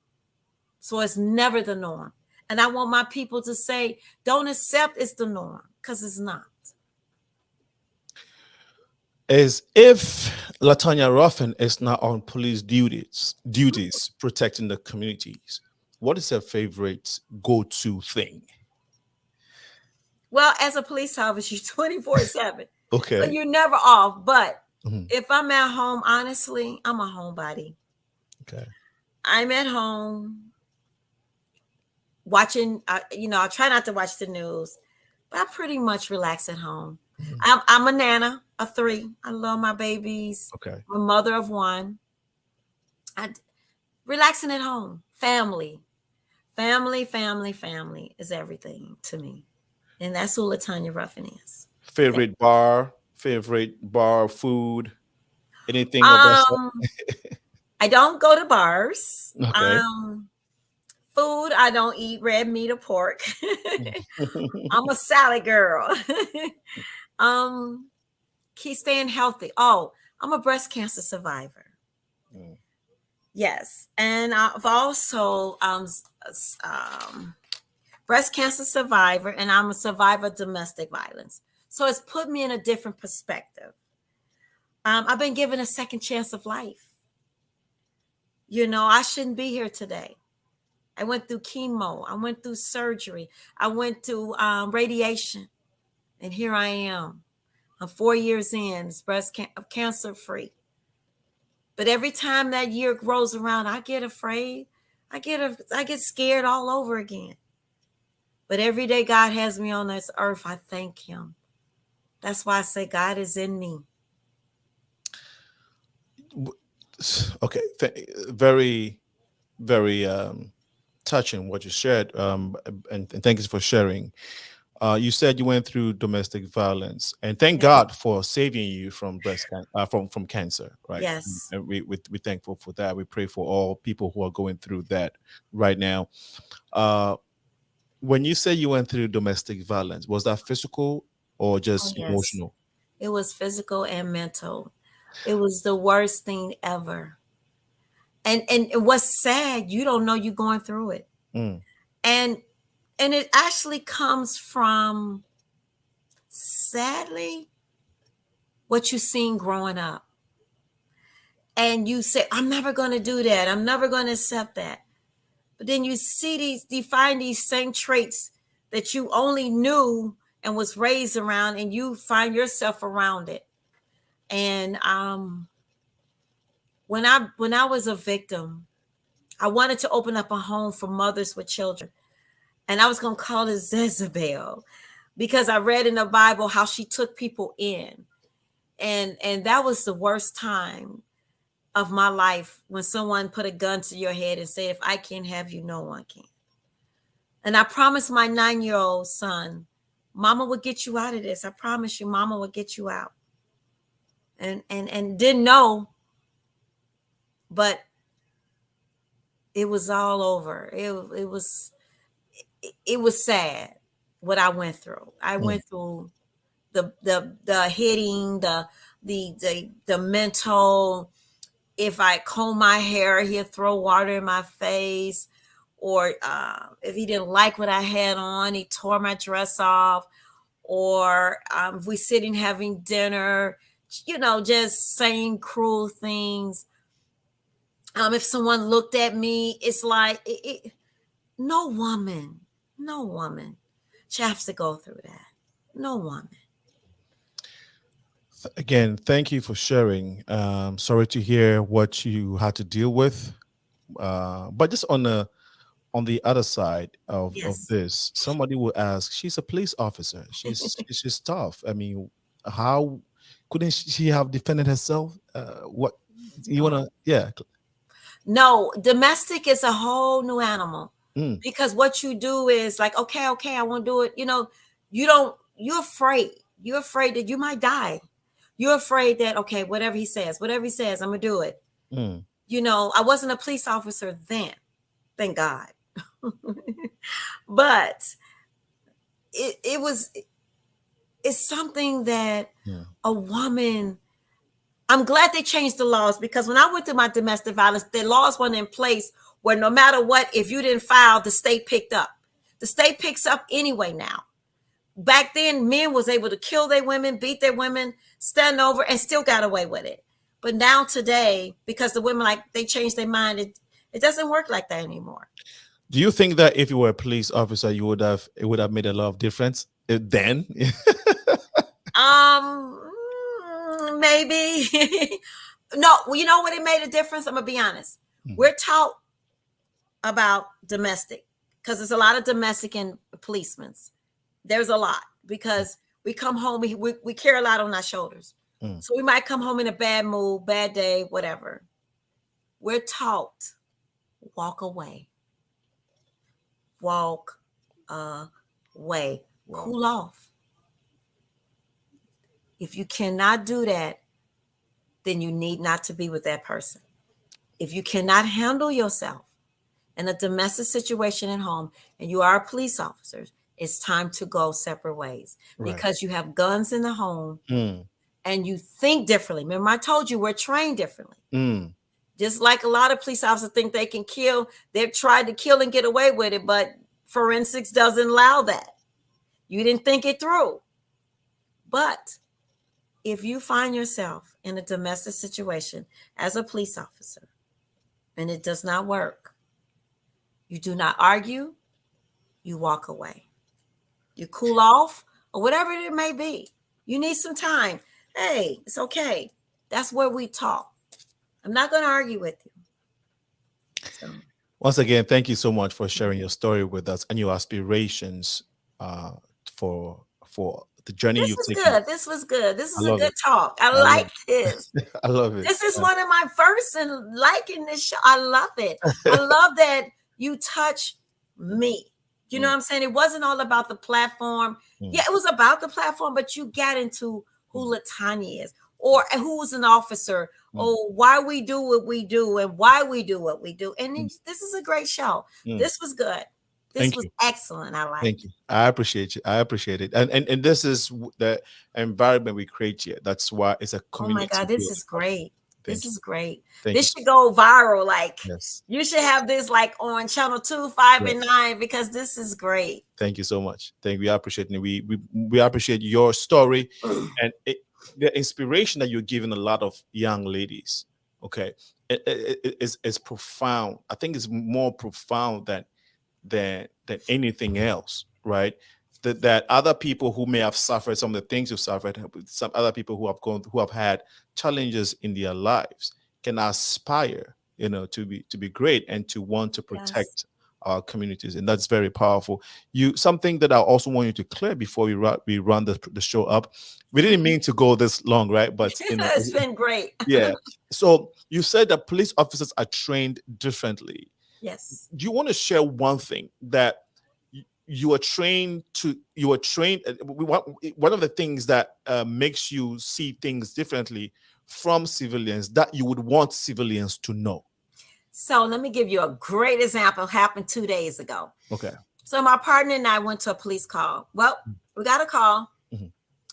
So it's never the norm. And I want my people to say, don't accept it's the norm, because it's not. As if LaTonya Ruffin is not on police duties protecting the communities, what is her favorite go-to thing? Well, as a police officer, you're 24/7. Okay. So you're never off. But if I'm at home, honestly, I'm a homebody. Okay. I'm at home watching, I try not to watch the news, but I pretty much relax at home. I'm a nana of 3. I love my babies. Okay. I'm a mother of 1. Relaxing at home. Family is everything to me. And that's who LaTonya Ruffin is. Favorite bar food, anything of that sort? I don't go to bars. Okay. Food, I don't eat red meat or pork. I'm a salad girl. Keep staying healthy. Oh, I'm a breast cancer survivor. Yes. And I've also breast cancer survivor, and I'm a survivor of domestic violence. So it's put me in a different perspective. I've been given a second chance of life. You know, I shouldn't be here today. I went through chemo. I went through surgery. I went through radiation. And here I am. I'm 4 years in, it's cancer free. But every time that year rolls around, I get afraid. I get scared all over again. But every day God has me on this earth, I thank him. That's why I say God is in me. Okay, very, very touching what you shared, and thank you for sharing. You said you went through domestic violence, and thank God for saving you from from cancer, right? Yes. And we're thankful for that. We pray for all people who are going through that right now. When you say you went through domestic violence, was that physical or just Yes. emotional? It was physical and mental. It was the worst thing ever. And what's sad, you don't know you're going through it. Mm. And it actually comes from, sadly, what you've seen growing up. And you say, I'm never going to do that. I'm never going to accept that. But then you find these same traits that you only knew and was raised around, and you find yourself around it. And when I was a victim, I wanted to open up a home for mothers with children. And I was going to call it Jezebel, because I read in the Bible how she took people in. And that was the worst time of my life, when someone put a gun to your head and said, if I can't have you, no one can. And I promised my 9-year-old son, Mama would get you out of this. I promise you, Mama would get you out. And didn't know, but it was all over. It was sad what I went through. I went through the hitting, the mental. If I comb my hair, he'd throw water in my face. Or if he didn't like what I had on, he tore my dress off. Or if we sitting having dinner, just saying cruel things. If someone looked at me, it's like no woman should have to go through that. No woman. Again, thank you for sharing. Sorry to hear what you had to deal with. But just on the other side of this, somebody will ask, she's a police officer. She's tough. I mean, how couldn't she have defended herself? What you want to, yeah. No, domestic is a whole new animal. Because what you do is like, okay, I won't do it. You're afraid. You're afraid that you might die. You're afraid that, okay, whatever he says, I'm going to do it. I wasn't a police officer then, thank God. But it's something that a woman, I'm glad they changed the laws, because when I went through my domestic violence, the laws weren't in place where no matter what, if you didn't file, the state picked up. The state picks up anyway now. Back then, men was able to kill their women, beat their women, stand over, and still got away with it. But now today, because the women, they changed their mind, it doesn't work like that anymore. Do you think that if you were a police officer, it would have made a lot of difference then? Maybe. No, you know what it made a difference? I'm gonna be honest. We're taught about domestic because there's a lot of domestic and policemen. There's a lot, because we come home, we carry a lot on our shoulders. So we might come home in a bad mood, bad day, whatever. We're taught, walk away. Walk away. Cool off. If you cannot do that, then you need not to be with that person. If you cannot handle yourself in a domestic situation at home and you are a police officer, it's time to go separate ways, because you have guns in the home and you think differently. Remember, I told you we're trained differently. Just like a lot of police officers think they can kill, they've tried to kill and get away with it, but Forensics doesn't allow that. You didn't think it through. But if you find yourself in a domestic situation as a police officer and it does not work, you do not argue, you walk away. You cool off or whatever it may be. You need some time. Hey, it's okay. That's where we talk. I'm not going to argue with you. So. Once again, thank you so much for sharing your story with us and your aspirations for the journey you've taken. This was good. This is a good talk. I like this. I love it. This is one of my first and liking this show. I love it. I love that you touch me. You know what I'm saying? It wasn't all about the platform. Yeah, it was about the platform, but you got into who LaTonya is or who's an officer or why we do what we do and why we do what we do. And this is a great show. This was good. This was excellent. I like it. Thank you. I appreciate you. I appreciate it. And this is the environment we create here. That's why it's a community. Oh my God, this is great. This is great. Thank this should go viral. Like yes. You should have this like on channel 2, 5, and 9 because this is great. Thank you so much. We appreciate it. We appreciate your story and the inspiration that you're giving a lot of young ladies. Okay, it's profound. I think it's more profound than anything else, right? That other people who may have suffered some of the things you've suffered, some other people who have had challenges in their lives can aspire, to be great and to want to protect our communities, and that's very powerful. Something that I also want you to clear before we run the show up. We didn't mean to go this long, right? But it's been great. Yeah. So you said that police officers are trained differently. Yes. Do you want to share one thing that you are trained? One of the things that makes you see things differently from civilians that you would want civilians to know. So let me give you a great example. Happened 2 days ago. Okay. So my partner and I went to a police call. Well, we got a call.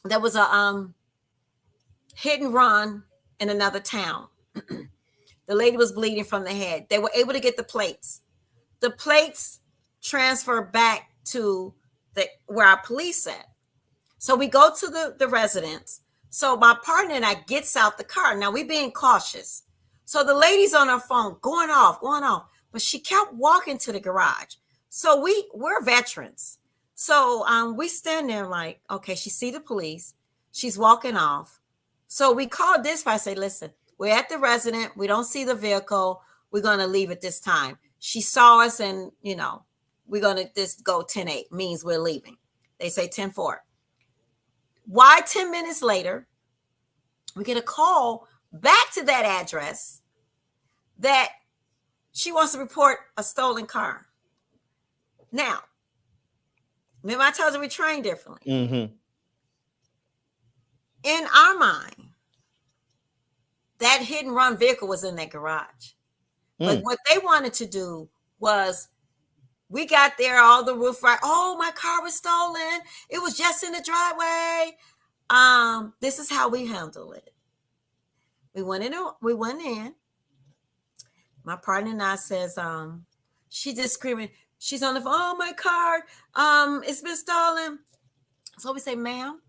There was a hit and run in another town. The lady was bleeding from the head. They were able to get the plates. The plates transferred back to where our police at. So we go to the residence. So my partner and I gets out the car. Now we being cautious. So the lady's on her phone, going off, but she kept walking to the garage. So we're veterans. So we stand there like, okay, she see the police. She's walking off. So we called dispatch, say, listen, we're at the resident. We don't see the vehicle. We're going to leave at this time. She saw us and, we're going to just go 10-8, means we're leaving. They say 10-4. Why 10 minutes later, we get a call back to that address that she wants to report a stolen car. Now, remember I told you we train differently. In our mind, that hit and run vehicle was in that garage. But what they wanted to do was, we got there, all the roof right. Oh, my car was stolen. It was just in the driveway. This is how we handle it. We went in. My partner and I says, she just screaming. She's on the phone. Oh, my car, it's been stolen. So we say, ma'am.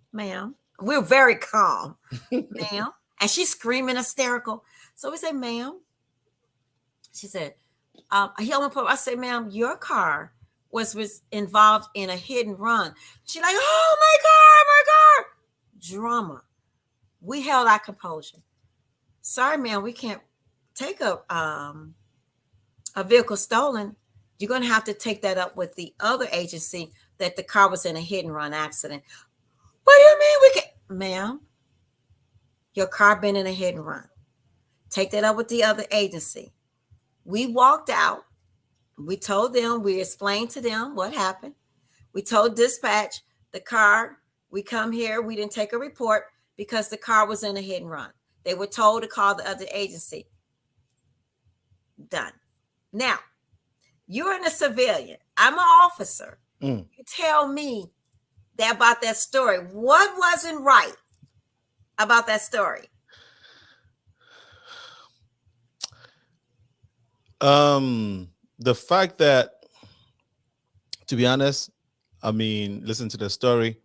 We're very calm, ma'am. And she's screaming hysterical. So we say, ma'am. She said, I said, ma'am, your car was involved in a hit and run. She's like, oh, my car. Drama. We held our composure. Sorry, ma'am, we can't take a vehicle stolen. You're going to have to take that up with the other agency that the car was in a hit and run accident. What do you mean we can't? Ma'am, your car been in a hit and run. Take that up with the other agency. We walked out. We told them, we explained to them what happened. We told dispatch the car, we come here, we didn't take a report because the car was in a hit and run. They were told to call the other agency. Done. Now, you're in a civilian. I'm an officer. You tell me about that story. What wasn't right about that story? The fact that To be honest, I mean, listen to the story.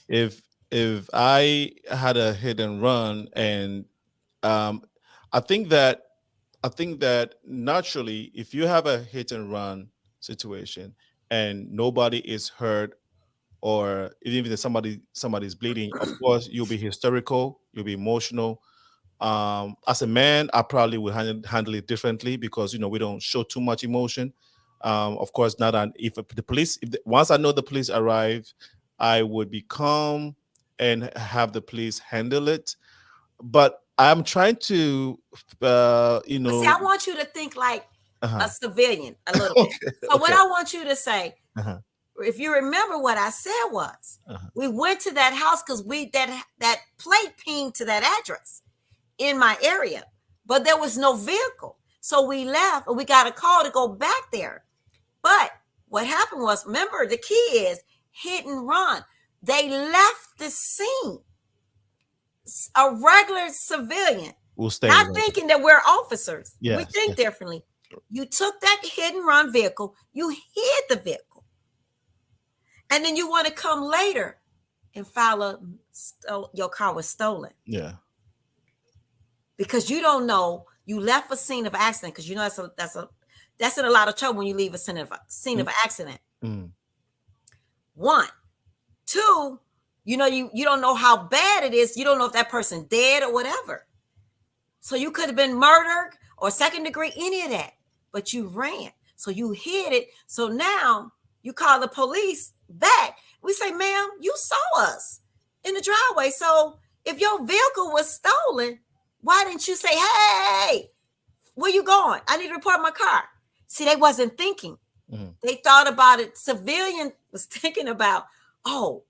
If I had a hit and run, and um, I think that naturally, if you have a hit and run situation and nobody is hurt, or even if somebody's bleeding, of course you'll be hysterical, you'll be emotional. As a man, I probably would handle it differently, because we don't show too much emotion. Of course, not on if the police. Once I know the police arrive, I would be calm and have the police handle it. But I'm trying to, But see, I want you to think like uh-huh. a civilian a little bit. Okay, So what okay. I want you to say, Uh-huh. if you remember what I said was, we went to that house because that plate pinged to that address in my area, but there was no vehicle. So we left and we got a call to go back there. But what happened was, remember, the key is hit and run. They left the scene. A regular civilian, We'll stay. not thinking that we're officers. Yes, we think yes. differently. You took that hit and run vehicle, you hid the vehicle, and then you want to come later and file your car was stolen. Yeah. Because you don't know, you left a scene of accident, because that's in a lot of trouble when you leave a scene of accident. Mm. 1, 2, you don't know how bad it is. You don't know if that person dead or whatever. So you could have been murdered or second degree, any of that, but you ran. So you hid it. So now you call the police back. We say, ma'am, you saw us in the driveway. So if your vehicle was stolen, why didn't you say, hey, where you going? I need to report my car. See, they wasn't thinking. Mhm. They thought about it. Civilian was thinking about, oh,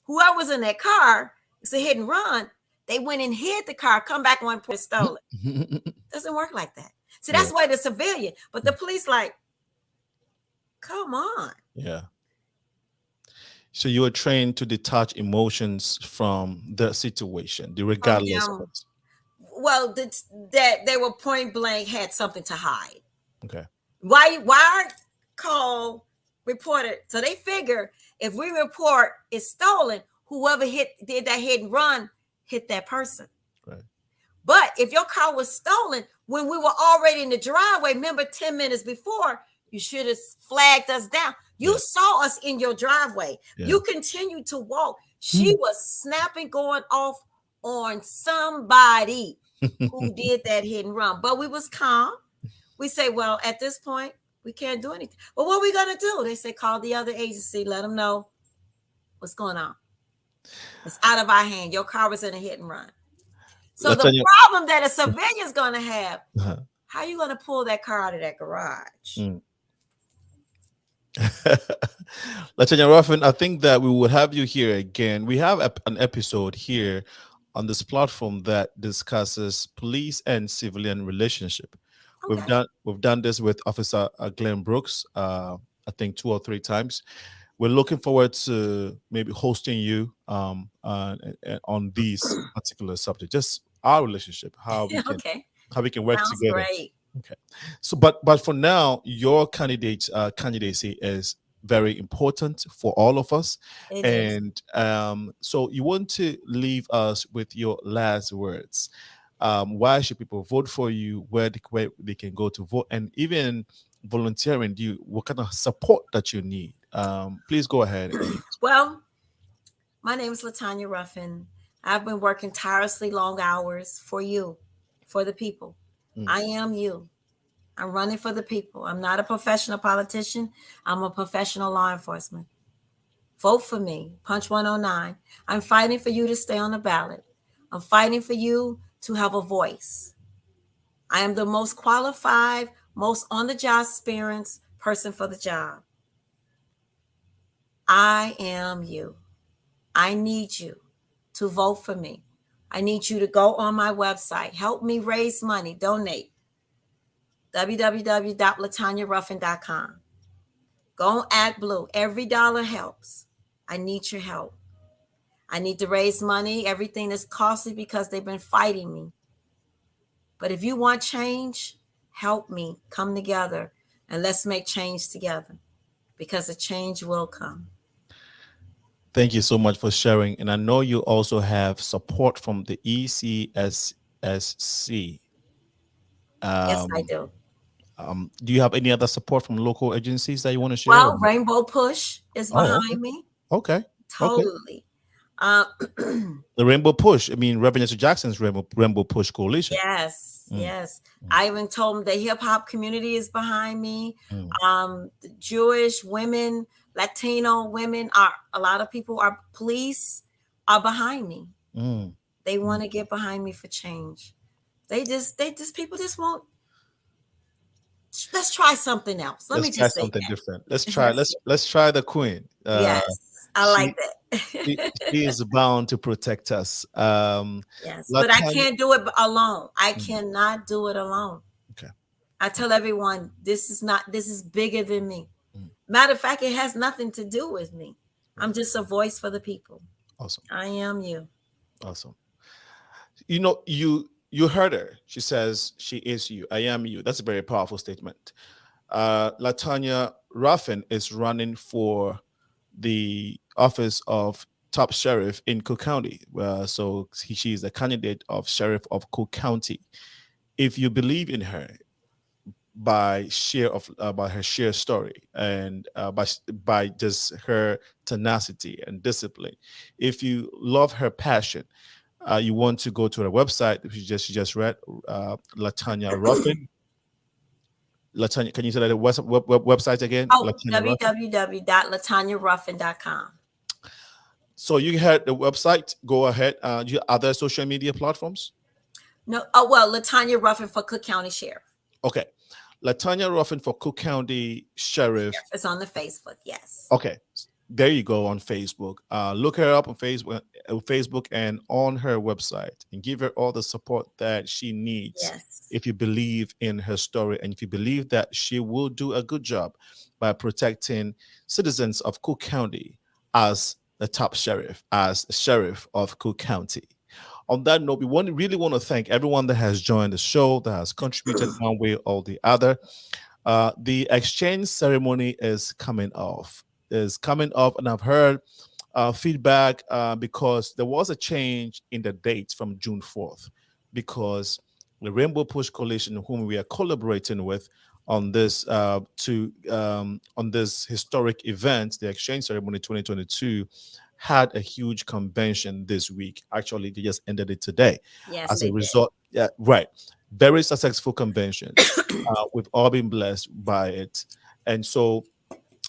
whoever was in that car, it's a hit and run. They went and hid the car, come back and put stolen. Doesn't work like that. See, that's why the civilian, but the police like, come on. Yeah. So you were trained to detach emotions from the situation, regardless of it. Well, that they were point blank, had something to hide. Okay. Why call reporter? So they figure if we report it's stolen, whoever did that hit and run hit that person. Right. But if your car was stolen when we were already in the driveway, remember 10 minutes before, you should have flagged us down. You saw us in your driveway. Yeah. You continued to walk. She was snapping, going off on somebody who did that hit and run. But we was calm. We say, well, at this point, we can't do anything. Well, what are we going to do? They say, call the other agency, let them know what's going on. It's out of our hand. Your car was in a hit and run. So the problem that a civilian is going to have, how are you going to pull that car out of that garage? LATONYA Ruffin, I think that we will have you here again. We have an episode here on this platform that discusses police and civilian relationship. Okay. We've done this with Officer Glenn Brooks, I think 2 or 3 times. We're looking forward to maybe hosting you on this particular subject, just our relationship, how we can work together. Great. Okay. So, but for now, your candidacy is very important for all of us. It is. So you want to leave us with your last words. Why should people vote for you? Where they can go to vote, and even volunteering? What kind of support that you need? Please go ahead. Well, my name is LATONYA Ruffin. I've been working tirelessly long hours for you, for the people. I am you. I'm running for the people. I'm not a professional politician. I'm a professional law enforcement. Vote for me. Punch 109. I'm fighting for you to stay on the ballot. I'm fighting for you to have a voice. I am the most qualified, most on-the-job experienced person for the job. I am you. I need you to vote for me. I need you to go on my website. Help me raise money. Donate. www.latonyaruffin.com. Go on ActBlue. Every dollar helps. I need your help. I need to raise money. Everything is costly because they've been fighting me. But if you want change, help me. Come together and let's make change together. because a change will come. Thank you so much for sharing. And I know you also have support from the ECSSC. Yes, I Um, do. do you have any other support from local agencies that you want to share? Well, Rainbow Push is Oh, okay. behind me. Okay. Okay. Totally. Uh, The Rainbow Push. I mean, Reverend Jesse Jackson's Rainbow Push Coalition. yes, Mm, yes. mm, I even told them the hip hop community is behind me. mm, The Jewish women, Latino women are a lot of people are police are behind me. mm. They want to get behind me for change. They just people just won't. Let's try something else. Let Let's me try just say something that. different. Let's try. Let's Let's let's try the Queen. Yes, I like She she, that. she is bound to protect us. Yes, but I Latanya. can't do it alone. I Mm, cannot do it alone. okay. I tell everyone this is bigger than me. Mm, Matter of fact, it has nothing to do with me. I'm just a voice for the people. awesome. I am you. Awesome. You know, you heard her. She says she is you. I am you. That's a very powerful statement. Latanya Ruffin is running for the office of top sheriff in Cook County. So she is the candidate of sheriff of Cook County. If you believe in her by her sheer story and by just her tenacity and discipline, if you love her passion, you want to go to her website. If she just read Latanya Ruffin. Latanya, can you say that website again? Oh, Latanya Ruffin. www.latanyaruffin.com. So you heard the website. Go ahead. Your other social media platforms. No, oh well, Latanya Ruffin for Cook County Sheriff. Okay, Latanya Ruffin for Cook County Sheriff. It's on the Facebook. Yes. Okay, there you go on Facebook. Look her up on Facebook and on her website, and give her all the support that she needs. Yes. If you believe in her story, and if you believe that she will do a good job by protecting citizens of Cook County as the top sheriff, as the sheriff of Cook County. On that note, really want to thank everyone that has joined the show, that has contributed one way or the other. The exchange ceremony is coming off. And I've heard feedback because there was a change in the date from June 4th, because the Rainbow Push Coalition, whom we are collaborating with on this on this historic event, the exchange ceremony 2022, had a huge convention this week. Actually, they just ended it today. Yes, As they a did. result, yeah, right. Very successful convention. We've all been blessed by it. And so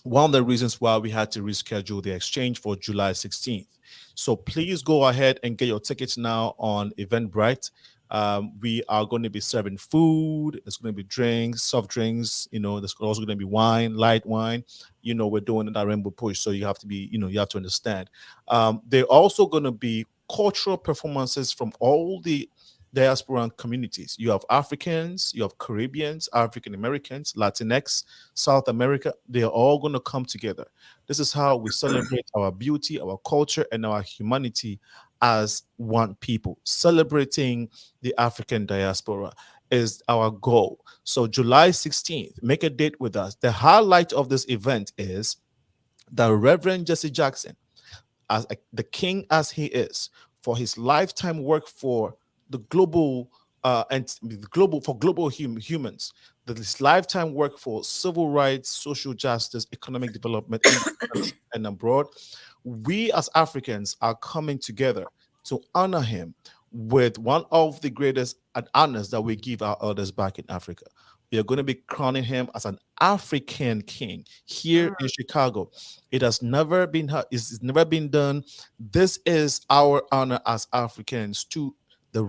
one of the reasons why we had to reschedule the exchange for July 16th. So please go ahead and get your tickets now on Eventbrite. We are going to be serving food. There's going to be drinks, soft drinks. There's also going to be wine, light wine. We're doing that Rainbow Push, so you have to be, you have to understand. They're also going to be cultural performances from all the diaspora communities. You have Africans, you have Caribbeans, African Americans, Latinx, South America. They are all going to come together. This is how we celebrate our beauty, our culture, and our humanity as one people. Celebrating the African diaspora is our goal. So July 16th, make a date with us. The highlight of this event is the Reverend Jesse Jackson, as the king as he is, for his lifetime work for the global humans, that his lifetime work for civil rights, social justice, economic development in the country and abroad. We as Africans are coming together to honor him with one of the greatest honors that we give our elders back in Africa. We are going to be crowning him as an African king here in Chicago. It has never been it's never been done. This is our honor as Africans to the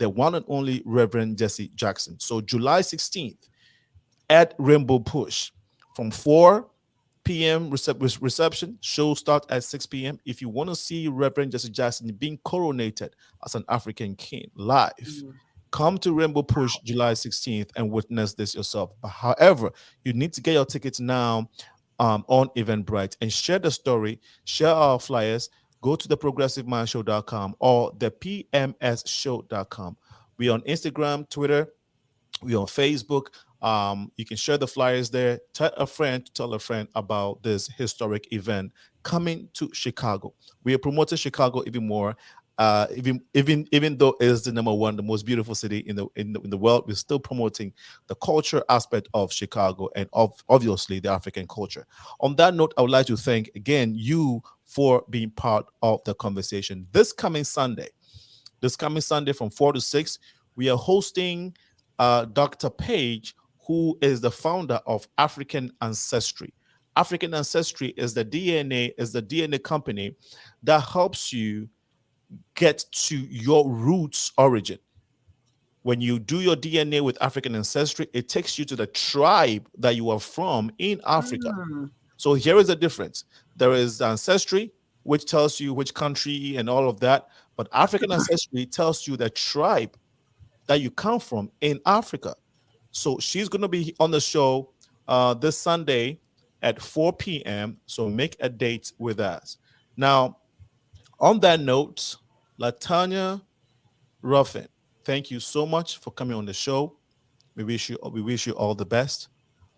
one and only Reverend Jesse Jackson. So July 16th at Rainbow Push from 4 p.m. reception. Show start at 6 p.m. If you want to see Reverend Jesse Jackson being coronated as an African king live, come to Rainbow Push July 16th and witness this yourself. But however, you need to get your tickets now on Eventbrite and share the story, share our flyers. Go to theprogressivemindshow.com or the PMSshow.com. We're on Instagram, Twitter, we're on Facebook. You can share the flyers there. Tell a friend to tell a friend about this historic event coming to Chicago. We are promoting Chicago even more. Even though it is the number one, the most beautiful city in the world, we're still promoting the culture aspect of Chicago and obviously the African culture. On that note, I would like to thank again you for being part of the conversation. This coming Sunday from 4 to 6, we are hosting Dr. Page, who is the founder of African Ancestry. African Ancestry is the DNA company that helps you get to your roots origin. When you do your DNA with African Ancestry, it takes you to the tribe that you are from in Africa. So here is the difference. There is Ancestry, which tells you which country and all of that, but African Ancestry tells you the tribe that you come from in Africa. So she's going to be on the show this Sunday at 4 p.m. So make a date with us. Now, on that note, LaTonya Ruffin, thank you so much for coming on the show. We wish you all the best,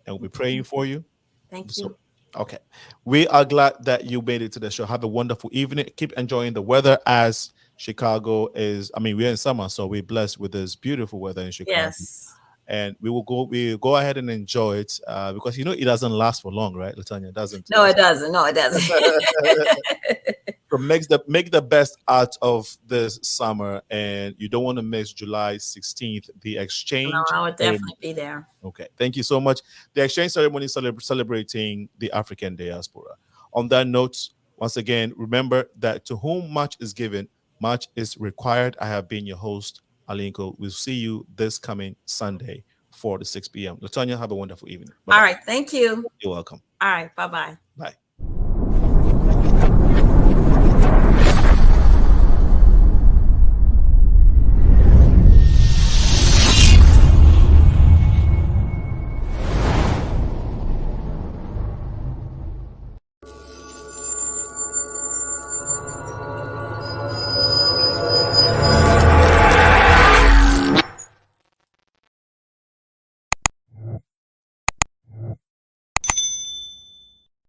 and we'll be praying for you. Thank you. Okay. We are glad that you made it to the show. Have a wonderful evening. Keep enjoying the weather as Chicago is. I mean, we're in summer, so we're blessed with this beautiful weather in Chicago. Yes. And we'll go ahead and enjoy it because it doesn't last for long, right, LaTonya? It doesn't. No, it doesn't. No, it doesn't. So make the best out of this summer, and you don't want to miss July 16th, the exchange. No, I would definitely be there. Okay, thank you so much. The exchange ceremony celebrating the African diaspora. On that note, once again, remember that to whom much is given, much is required. I have been your host, Alinko. We'll see you this coming Sunday, 4 to 6 p.m. LaTonya, have a wonderful evening. Bye-bye. All right. Thank you. You're welcome. All right. Bye-bye. Bye.